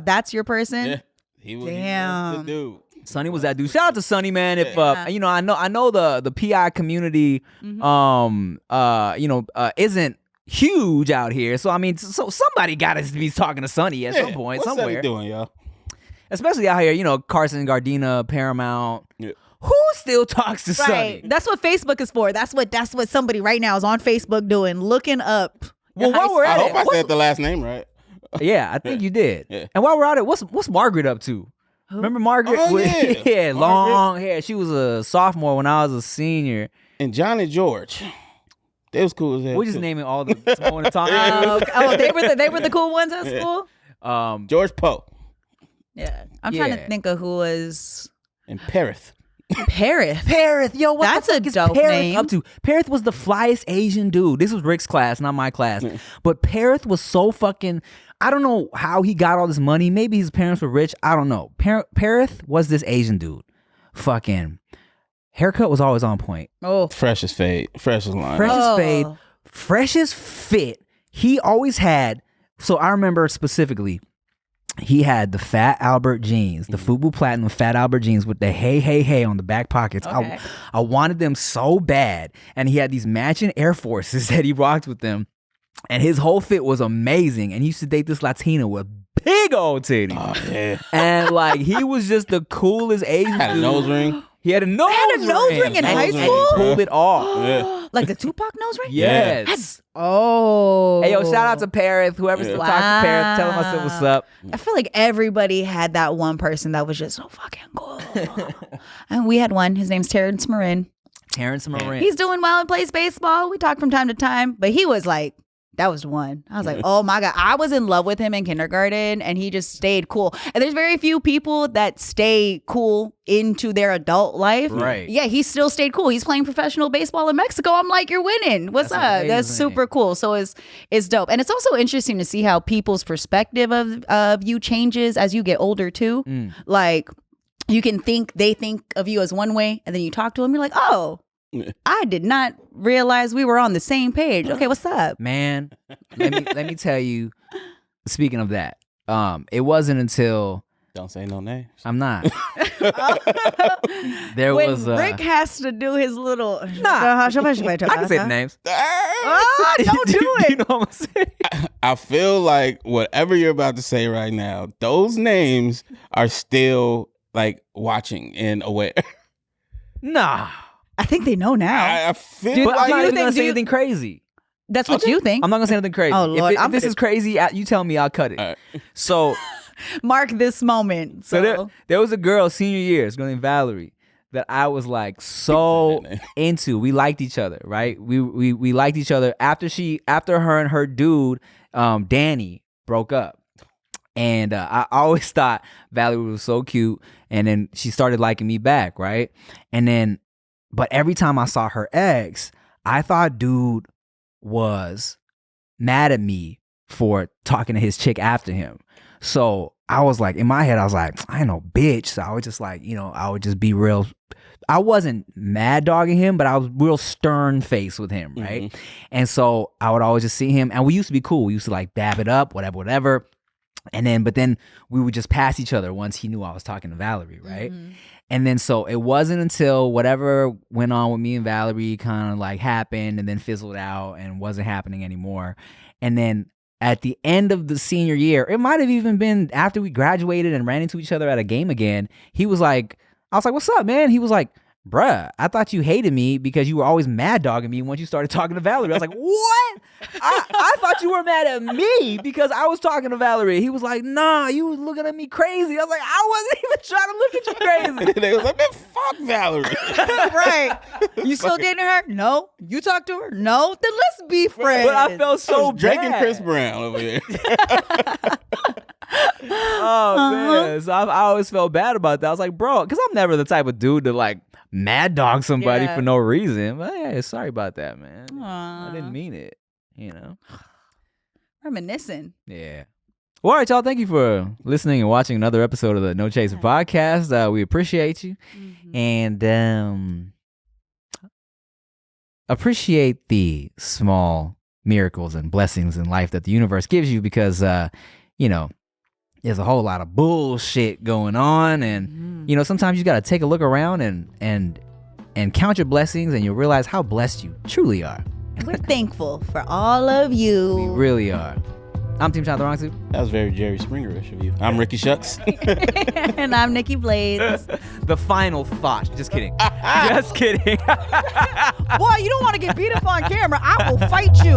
That's your person. Yeah. He was the dude. Sonny was that dude. Shout out to Sonny, man. If I know the PI community isn't huge out here. So I mean, so somebody got to be talking to Sonny at some point somewhere. What's Sonny doing, y'all? Especially out here, Carson, Gardena, Paramount. Yeah. Who still talks to Sonny? That's what Facebook is for. That's what somebody right now is on Facebook doing, looking up. Well, while we're at I hope I said the last name right. Yeah, I think you did. Yeah. And while we're at it, what's Margaret up to? Remember Margaret? Oh, yeah. Long hair. She was a sophomore when I was a senior. And John and George. They was cool as hell. We're just too. naming all the small and Tom. They were the cool ones at school. George Poe Yeah, I'm trying to think of who was and Perith. Parith. Yo, what That's the fuck a is dope Parith name. up to? Parith was the flyest Asian dude. This was Rick's class, not my class. But Parith was so fucking. I don't know how he got all this money. Maybe his parents were rich. I don't know. Parith was this Asian dude. Fucking haircut was always on point. Oh, Fresh as fade. Fresh as line. Fresh as fade. Fresh as fit. He always had. So I remember specifically. He had the Fat Albert jeans, the Fubu Platinum Fat Albert jeans with the hey on the back pockets. Okay. I wanted them so bad. And he had these matching Air Forces that he rocked with them. And his whole fit was amazing. And he used to date this Latina with big old titties. Oh, yeah. And like, he was just the coolest Asian Had a dude. nose ring. He had a nose ring in high And school? he pulled it off. Yeah. like the Tupac nose ring. Yes. Oh. Hey, yo, shout out to Parith. Whoever still talks to Parith, tell him I said what's up. I feel like everybody had that one person that was just so fucking cool. And we had one. His name's Terrence Marin. Terrence Marin. He's doing well and plays baseball. We talk from time to time, but he was like, that was the one. I was like, oh my God. I was in love with him in kindergarten and he just stayed cool. And there's very few people that stay cool into their adult life. Right. Yeah, he still stayed cool. He's playing professional baseball in Mexico. I'm like, you're winning. What's That's up? amazing. That's super cool. So it's dope. And it's also interesting to see how people's perspective of you changes as you get older too. Like you can they think of you as one way and then you talk to them, you're like, oh, I did not realize we were on the same page. Okay, what's up? Man, let me tell you, speaking of that, it wasn't until Don't say no names. I'm not. There when was Rick has to do his little I can say the names. Don't do it. You know what I'm saying? I feel like whatever you're about to say right now, those names are still like watching and aware. Nah. I think they know now. I feel But I'm not like even gonna say anything crazy. That's what you think. I'm not gonna say anything crazy. Oh, Lord, if I'm this gonna- is crazy, you tell me, I'll cut it. All right. So Mark this moment. So there was a girl senior year, it's named Valerie, that I was like so into. We liked each other, right? We liked each other after her and her dude, Danny, broke up. And I always thought Valerie was so cute. And then she started liking me back, right? And then, but every time I saw her ex, I thought dude was mad at me for talking to his chick after him. So I was like, in my head, I was like, I ain't no bitch. So I was just like, I would just be real. I wasn't mad dogging him, but I was real stern faced with him, right? Mm-hmm. And so I would always just see him, and we used to be cool. We used to like dab it up, whatever. But then we would just pass each other once he knew I was talking to Valerie, right? Mm-hmm. And then so it wasn't until whatever went on with me and Valerie kind of like happened and then fizzled out and wasn't happening anymore. And then at the end of the senior year, it might have even been after we graduated and ran into each other at a game again, I was like, what's up, man? He was like, bruh, I thought you hated me because you were always mad dogging me once you started talking to Valerie. I was like, what? I thought you were mad at me because I was talking to Valerie. He was like, nah, you was looking at me crazy. I was like, I wasn't even trying to look at you crazy. They was like, man, fuck Valerie. Right. You still dating her? No. You talk to her? No. Then let's be friends. But I felt so bad. Drake and Chris Brown over here. Oh, man. So I always felt bad about that. I was like, bro, because I'm never the type of dude to like mad dog somebody for no reason. But yeah, sorry about that, man. I didn't mean it, Reminiscing. Yeah. Well, all right, y'all. Thank you for listening and watching another episode of the No Chaser podcast. We appreciate you. Mm-hmm. And appreciate the small miracles and blessings in life that the universe gives you because, there's a whole lot of bullshit going on. And, sometimes you got to take a look around and count your blessings and you'll realize how blessed you truly are. We're thankful for all of you. We really are. I'm Team Chantarangsu. That was very Jerry Springer-ish of you. I'm Ricky Shucks. And I'm Nikki Blades. The final thought. Just kidding. Just kidding. Boy, you don't want to get beat up on camera. I will fight you.